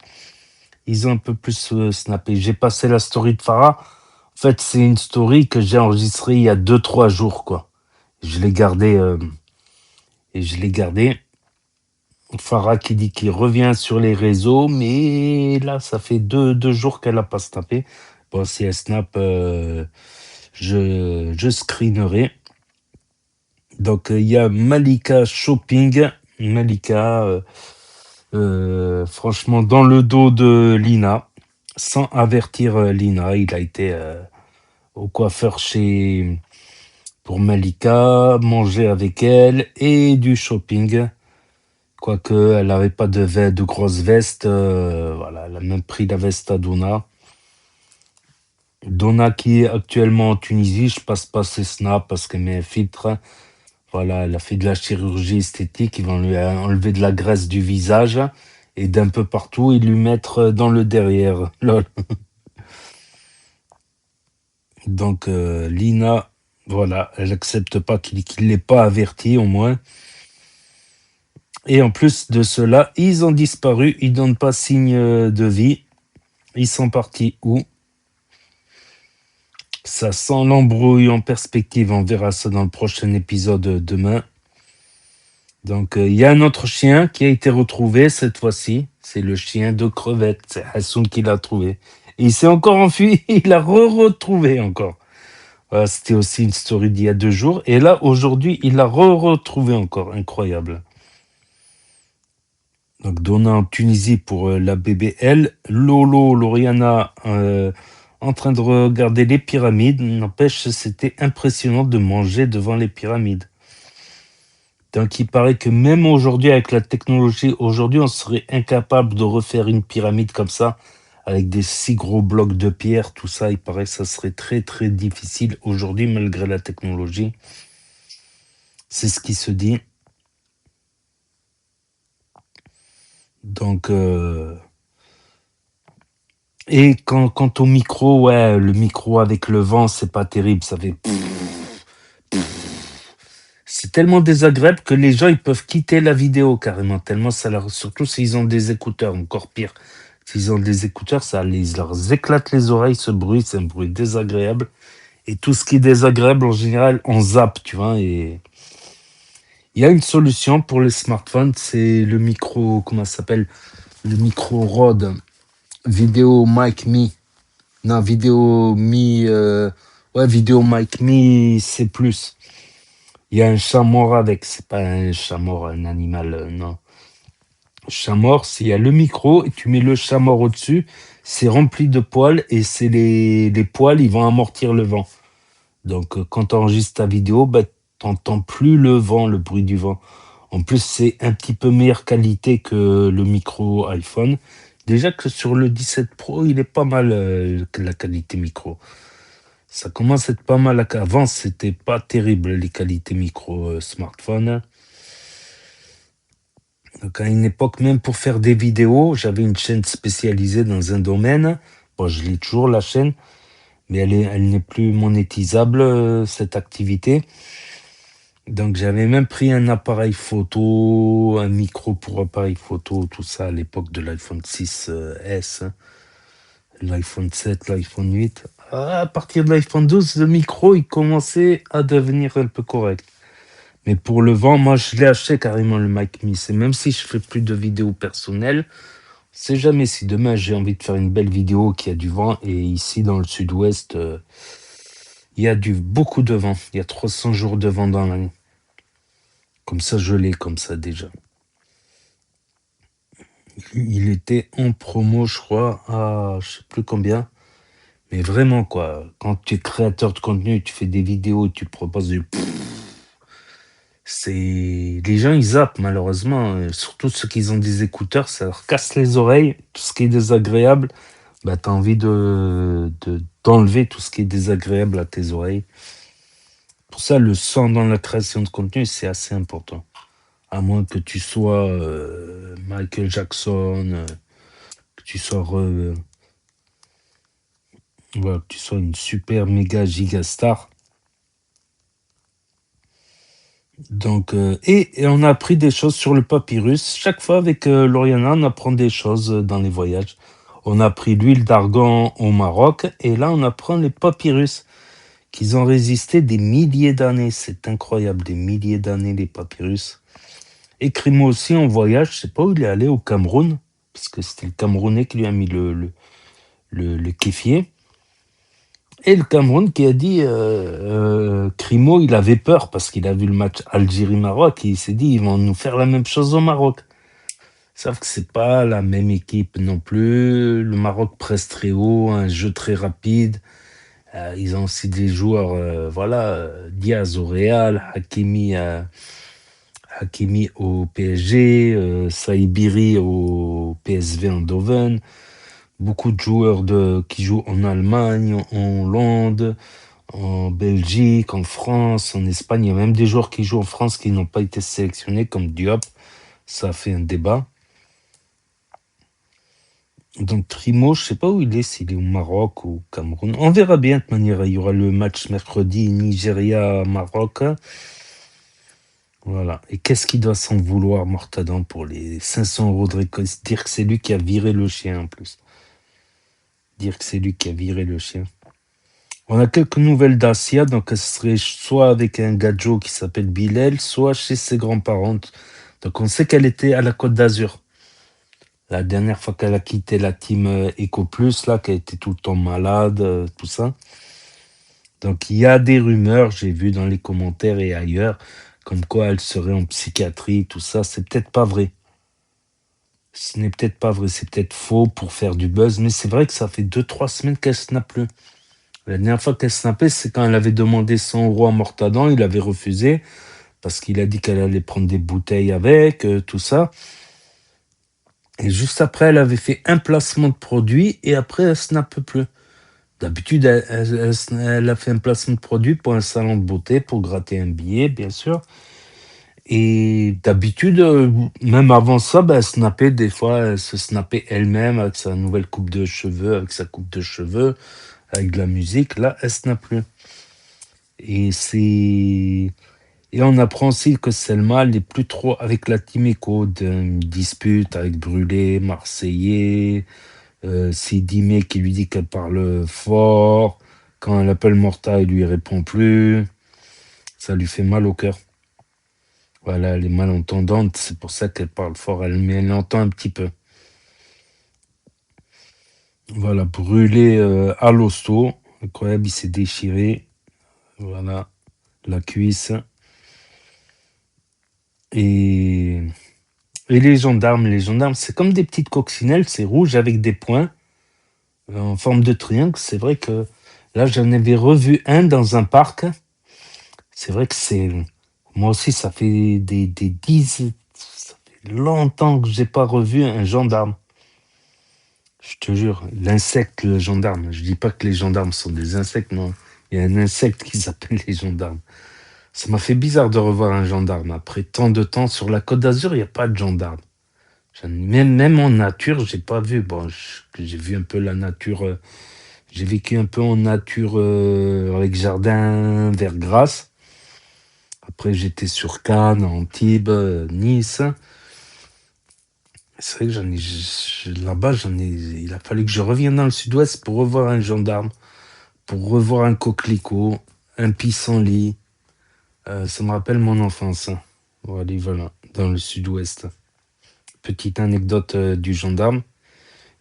Ils ont un peu plus snappé. J'ai passé la story de Farah. En fait, c'est une story que j'ai enregistrée il y a 2-3 jours, quoi. Je l'ai gardée Farah qui dit qu'il revient sur les réseaux, mais là, ça fait deux jours qu'elle n'a pas snappé. Bon, si elle snap, je screenerai. Donc, il y a Malika Shopping. Malika, franchement, dans le dos de Lina, sans avertir Lina. Il a été au coiffeur pour Malika, manger avec elle et du shopping. Quoique, elle n'avait pas de grosse veste. Voilà, elle a même pris la veste à Donna. Donna qui est actuellement en Tunisie, je passe pas ses snaps parce qu'elle met un filtre. Voilà, elle a fait de la chirurgie esthétique. Ils vont lui enlever de la graisse du visage et d'un peu partout et lui mettre dans le derrière. Lol. Donc, Lina, voilà, elle accepte pas qu'il l'ait pas averti au moins. Et en plus de cela, ils ont disparu, ils donnent pas signe de vie. Ils sont partis où? Ça sent l'embrouille en perspective, on verra ça dans le prochain épisode demain. Donc il y a un autre chien qui a été retrouvé cette fois-ci, c'est le chien de Crevette, c'est Hassoun qui l'a trouvé. Et il s'est encore enfui, il l'a retrouvé encore. Voilà, c'était aussi une story d'il y a 2 jours, et là aujourd'hui il l'a retrouvé encore, incroyable. Donc Donna en Tunisie pour la BBL, Lolo, Loriana en train de regarder les pyramides. N'empêche, c'était impressionnant de manger devant les pyramides. Donc il paraît que même aujourd'hui, avec la technologie, aujourd'hui on serait incapable de refaire une pyramide comme ça, avec des si gros blocs de pierre, tout ça. Il paraît que ça serait très très difficile aujourd'hui, malgré la technologie. C'est ce qui se dit. Donc Et quant au micro, ouais, le micro avec le vent, c'est pas terrible, ça fait... C'est tellement désagréable que les gens, ils peuvent quitter la vidéo carrément, tellement ça leur... Surtout s'ils ont des écouteurs, encore pire. S'ils ont des écouteurs, leur éclate les oreilles, ce bruit, c'est un bruit désagréable. Et tout ce qui est désagréable, en général, on zappe, tu vois. Et il y a une solution pour les smartphones, c'est le micro, comment ça s'appelle? Le micro Rode, Vidéo Mic Me. Non, Vidéo Me, ouais, Vidéo Mic Me, c'est plus. Il y a un chat mort avec, c'est pas un chat mort, un animal, non. Chat mort, il y a le micro et tu mets le chat mort au-dessus, c'est rempli de poils et c'est les poils, ils vont amortir le vent. Donc quand tu enregistres ta vidéo, bah, tu n'entends plus le vent, le bruit du vent. En plus, c'est un petit peu meilleure qualité que le micro iPhone. Déjà que sur le 17 Pro, il est pas mal la qualité micro. Ça commence à être pas mal. Avant, c'était pas terrible les qualités micro smartphone. Donc à une époque, même pour faire des vidéos, j'avais une chaîne spécialisée dans un domaine. Bon, je l'ai toujours la chaîne, mais elle n'est plus monétisable, cette activité. Donc j'avais même pris un appareil photo, un micro pour appareil photo, tout ça à l'époque de l'iPhone 6S, l'iPhone 7, l'iPhone 8. À partir de l'iPhone 12, le micro, il commençait à devenir un peu correct. Mais pour le vent, moi, je l'ai acheté carrément le Mic Me. Et même si je fais plus de vidéos personnelles, on sait jamais si demain j'ai envie de faire une belle vidéo qui a du vent. Et ici, dans le sud-ouest, il y a beaucoup de vent. Il y a 300 jours de vent dans l'année. Comme ça, je l'ai comme ça déjà. Il était en promo, je crois, à je sais plus combien. Mais vraiment, quoi. Quand tu es créateur de contenu, tu fais des vidéos, tu proposes du... Les gens, ils zappent, malheureusement. Surtout ceux qui ont des écouteurs, ça leur casse les oreilles. Tout ce qui est désagréable, bah, tu as envie d'enlever tout ce qui est désagréable à tes oreilles. Pour ça, le son dans la création de contenu, c'est assez important. À moins que tu sois Michael Jackson, que tu sois, voilà, que tu sois une super méga giga star. Donc, et on a appris des choses sur le papyrus. Chaque fois avec Lauriana, on apprend des choses dans les voyages. On a appris l'huile d'argan au Maroc et là, on apprend les papyrus qu'ils ont résisté des milliers d'années. C'est incroyable, des milliers d'années, les papyrus. Et Crimo aussi en voyage, je sais pas où il est allé, au Cameroun, parce que c'était le Camerounais qui lui a mis le kéfier. Et le Cameroun qui a dit, Crimo, il avait peur parce qu'il a vu le match Algérie-Maroc et il s'est dit, ils vont nous faire la même chose au Maroc. Sauf que c'est pas la même équipe non plus. Le Maroc presse très haut, un jeu très rapide. Ils ont aussi des joueurs, voilà, Diaz au Real, Hakimi au PSG, Saïbiri au PSV Eindhoven. Beaucoup de joueurs qui jouent en Allemagne, en Hollande, en Belgique, en France, en Espagne. Il y a même des joueurs qui jouent en France qui n'ont pas été sélectionnés, comme Diop. Ça a fait un débat. Donc Trimo, je ne sais pas où il est, s'il est au Maroc ou au Cameroun. On verra bien de toute manière. Il y aura le match mercredi Nigeria-Maroc. Voilà. Et qu'est-ce qu'il doit s'en vouloir, Mortadan, pour les 500 € de récolte? Dire que c'est lui qui a viré le chien en plus. Dire que c'est lui qui a viré le chien. On a quelques nouvelles d'Asia, donc elle serait soit avec un gadjo qui s'appelle Bilal, soit chez ses grands-parents. Donc on sait qu'elle était à la Côte d'Azur. La dernière fois qu'elle a quitté la team Eco Plus, là, qu'elle était tout le temps malade, tout ça. Donc il y a des rumeurs, j'ai vu dans les commentaires et ailleurs, comme quoi elle serait en psychiatrie, tout ça. C'est peut-être pas vrai. Ce n'est peut-être pas vrai, c'est peut-être faux pour faire du buzz, mais c'est vrai que ça fait 2-3 semaines qu'elle snappe plus. La dernière fois qu'elle snappait, c'est quand elle avait demandé 100 € à Mortadan, il avait refusé, parce qu'il a dit qu'elle allait prendre des bouteilles avec, tout ça. Et juste après, elle avait fait un placement de produit, et après, elle snappe plus. D'habitude, elle a fait un placement de produit pour un salon de beauté, pour gratter un billet, bien sûr. Et d'habitude, même avant ça, elle snappait des fois, elle se snappait elle-même avec sa nouvelle coupe de cheveux, avec sa coupe de cheveux, avec de la musique. Là, elle snappe plus. Et c'est... Et on apprend aussi que Selma n'est plus trop avec la Team Echo, d'une dispute avec Brûlé, Marseillais, Sidimé qui lui dit qu'elle parle fort. Quand elle appelle Morta, il lui répond plus. Ça lui fait mal au cœur. Voilà, elle est malentendante, c'est pour ça qu'elle parle fort, mais elle entend un petit peu. Voilà, Brûlé à l'hosto. Incroyable, il s'est déchiré. Voilà, la cuisse. Et les gendarmes, c'est comme des petites coccinelles, c'est rouge avec des points en forme de triangle. C'est vrai que là, j'en avais revu un dans un parc. C'est vrai que c'est... Moi aussi, ça fait ça fait longtemps que j'ai pas revu un gendarme. Je te jure, l'insecte, le gendarme. Je dis pas que les gendarmes sont des insectes, non. Il y a un insecte qui s'appelle les gendarmes. Ça m'a fait bizarre de revoir un gendarme. Après tant de temps, sur la Côte d'Azur, il n'y a pas de gendarme. Même en nature, j'ai pas vu. Bon, j'ai vu un peu la nature. J'ai vécu un peu en nature avec jardin vers Grasse. Après, j'étais sur Cannes, Antibes, Nice. C'est vrai que là-bas, il a fallu que je revienne dans le sud-ouest pour revoir un gendarme, pour revoir un coquelicot, un pissenlit. Ça me rappelle mon enfance. Voilà, dans le sud-ouest. Petite anecdote du gendarme.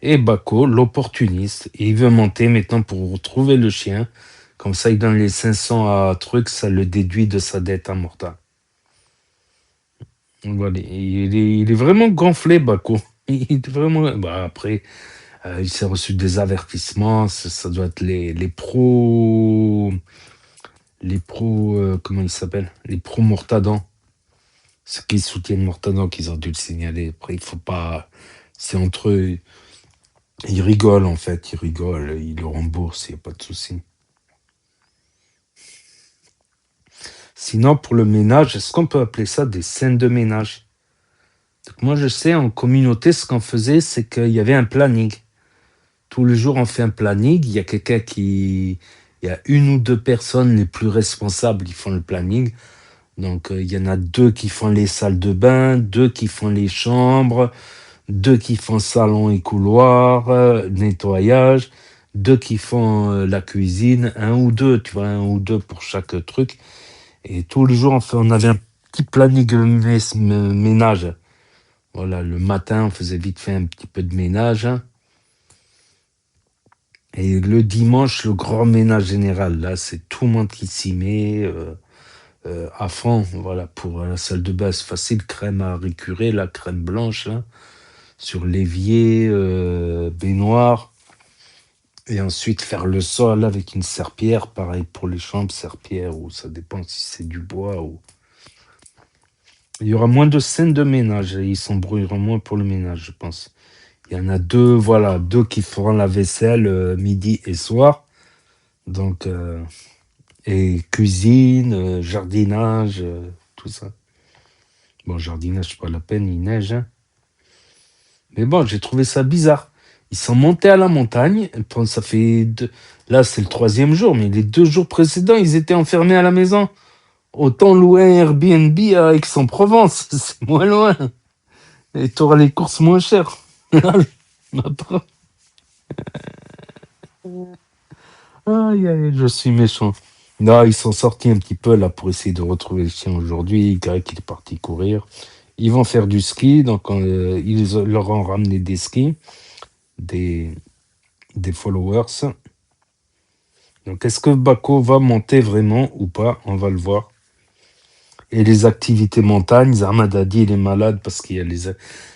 Et Bako, l'opportuniste, il veut monter maintenant pour retrouver le chien. Comme ça, il donne les 500 à truc, ça le déduit de sa dette à Morta. Voilà, il est vraiment gonflé, Bako. Il est vraiment... Bah, après, il s'est reçu des avertissements. Ça doit être les pros... Les pros... comment ils s'appellent? Les pros Mortadan. Ceux qui soutiennent Mortadan, qu'ils ont dû le signaler. Après, il faut pas... C'est entre eux. Ils rigolent, en fait. Ils rigolent. Ils le remboursent. Il n'y a pas de souci. Sinon, pour le ménage, est-ce qu'on peut appeler ça des scènes de ménage? Donc, moi, je sais, en communauté, ce qu'on faisait, c'est qu'il y avait un planning. Tous les jours, on fait un planning. Il y a quelqu'un qui... Il y a une ou deux personnes les plus responsables qui font le planning. Donc, il y en a 2 qui font les salles de bain, 2 qui font les chambres, 2 qui font salon et couloir, nettoyage, 2 qui font la cuisine, 1 ou 2, tu vois, 1 ou 2 pour chaque truc. Et tous les jours, on avait un petit planning ménage. Voilà, le matin, on faisait vite fait un petit peu de ménage. Et le dimanche, le grand ménage général. Là, c'est tout le monde qui s'y met à fond. Voilà, pour la salle de bain, c'est facile. Crème à récurer, la crème blanche, là, sur l'évier, baignoire. Et ensuite, faire le sol avec une serpillière. Pareil pour les chambres, serpillière, ou ça dépend si c'est du bois ou... Il y aura moins de scènes de ménage. Ils s'embrouilleront moins pour le ménage, je pense. Il y en a 2, voilà, 2 qui feront la vaisselle midi et soir. Donc, et cuisine, jardinage, tout ça. Bon, jardinage, c'est pas la peine, il neige. Hein. Mais bon, j'ai trouvé ça bizarre. Ils sont montés à la montagne. Ça fait là, c'est le 3e jour, mais les 2 jours précédents, ils étaient enfermés à la maison. Autant louer un Airbnb à Aix-en-Provence, c'est moins loin. Et tu auras les courses moins chères. Aïe, aïe, je suis méchant. Non, ils sont sortis un petit peu là pour essayer de retrouver le chien aujourd'hui. Greg, il est parti courir. Ils vont faire du ski, donc ils leur ont ramené des skis, des followers. Donc, est-ce que Bako va monter vraiment ou pas? On va le voir. Et les activités montagne, Zahmad a dit il est malade parce qu'il y a les...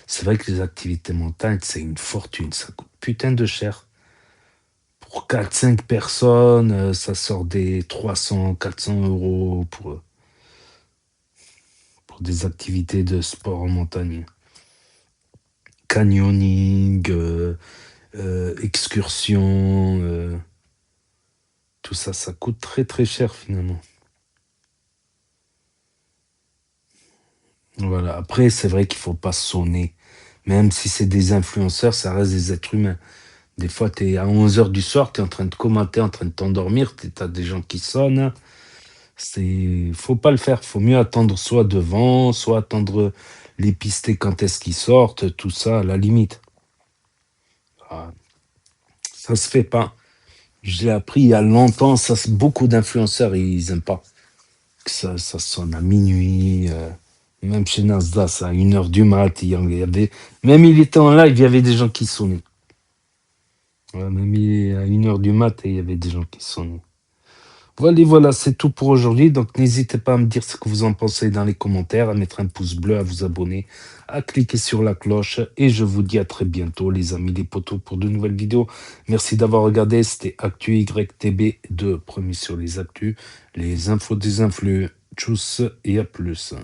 C'est vrai que les activités montagne, c'est une fortune. Ça coûte putain de cher. Pour 4-5 personnes, ça sort des 300-400 euros pour des activités de sport en montagne. Canyoning, excursion, tout ça, ça coûte très très cher finalement. Voilà. Après, c'est vrai qu'il faut pas sonner. Même si c'est des influenceurs, ça reste des êtres humains. Des fois, tu es à 11h du soir, tu es en train de commenter, en train de t'endormir, tu as des gens qui sonnent. Faut pas le faire. Faut mieux attendre soit devant, soit attendre les pistés quand est-ce qu'ils sortent, tout ça, à la limite. Ah, ça se fait pas. Je l'ai appris il y a longtemps. Beaucoup d'influenceurs, ils aiment pas que ça sonne à minuit. Même chez Nasdaq, à 1h du mat, même il était en live, il y avait des gens qui sonnaient. Ouais, même à 1h du mat, il y avait des gens qui sonnaient. Voilà, c'est tout pour aujourd'hui. Donc, n'hésitez pas à me dire ce que vous en pensez dans les commentaires, à mettre un pouce bleu, à vous abonner, à cliquer sur la cloche. Et je vous dis à très bientôt, les amis, les potos, pour de nouvelles vidéos. Merci d'avoir regardé. C'était Actu YTB2, promis sur les actus, les infos des influx. Tchuss et à plus.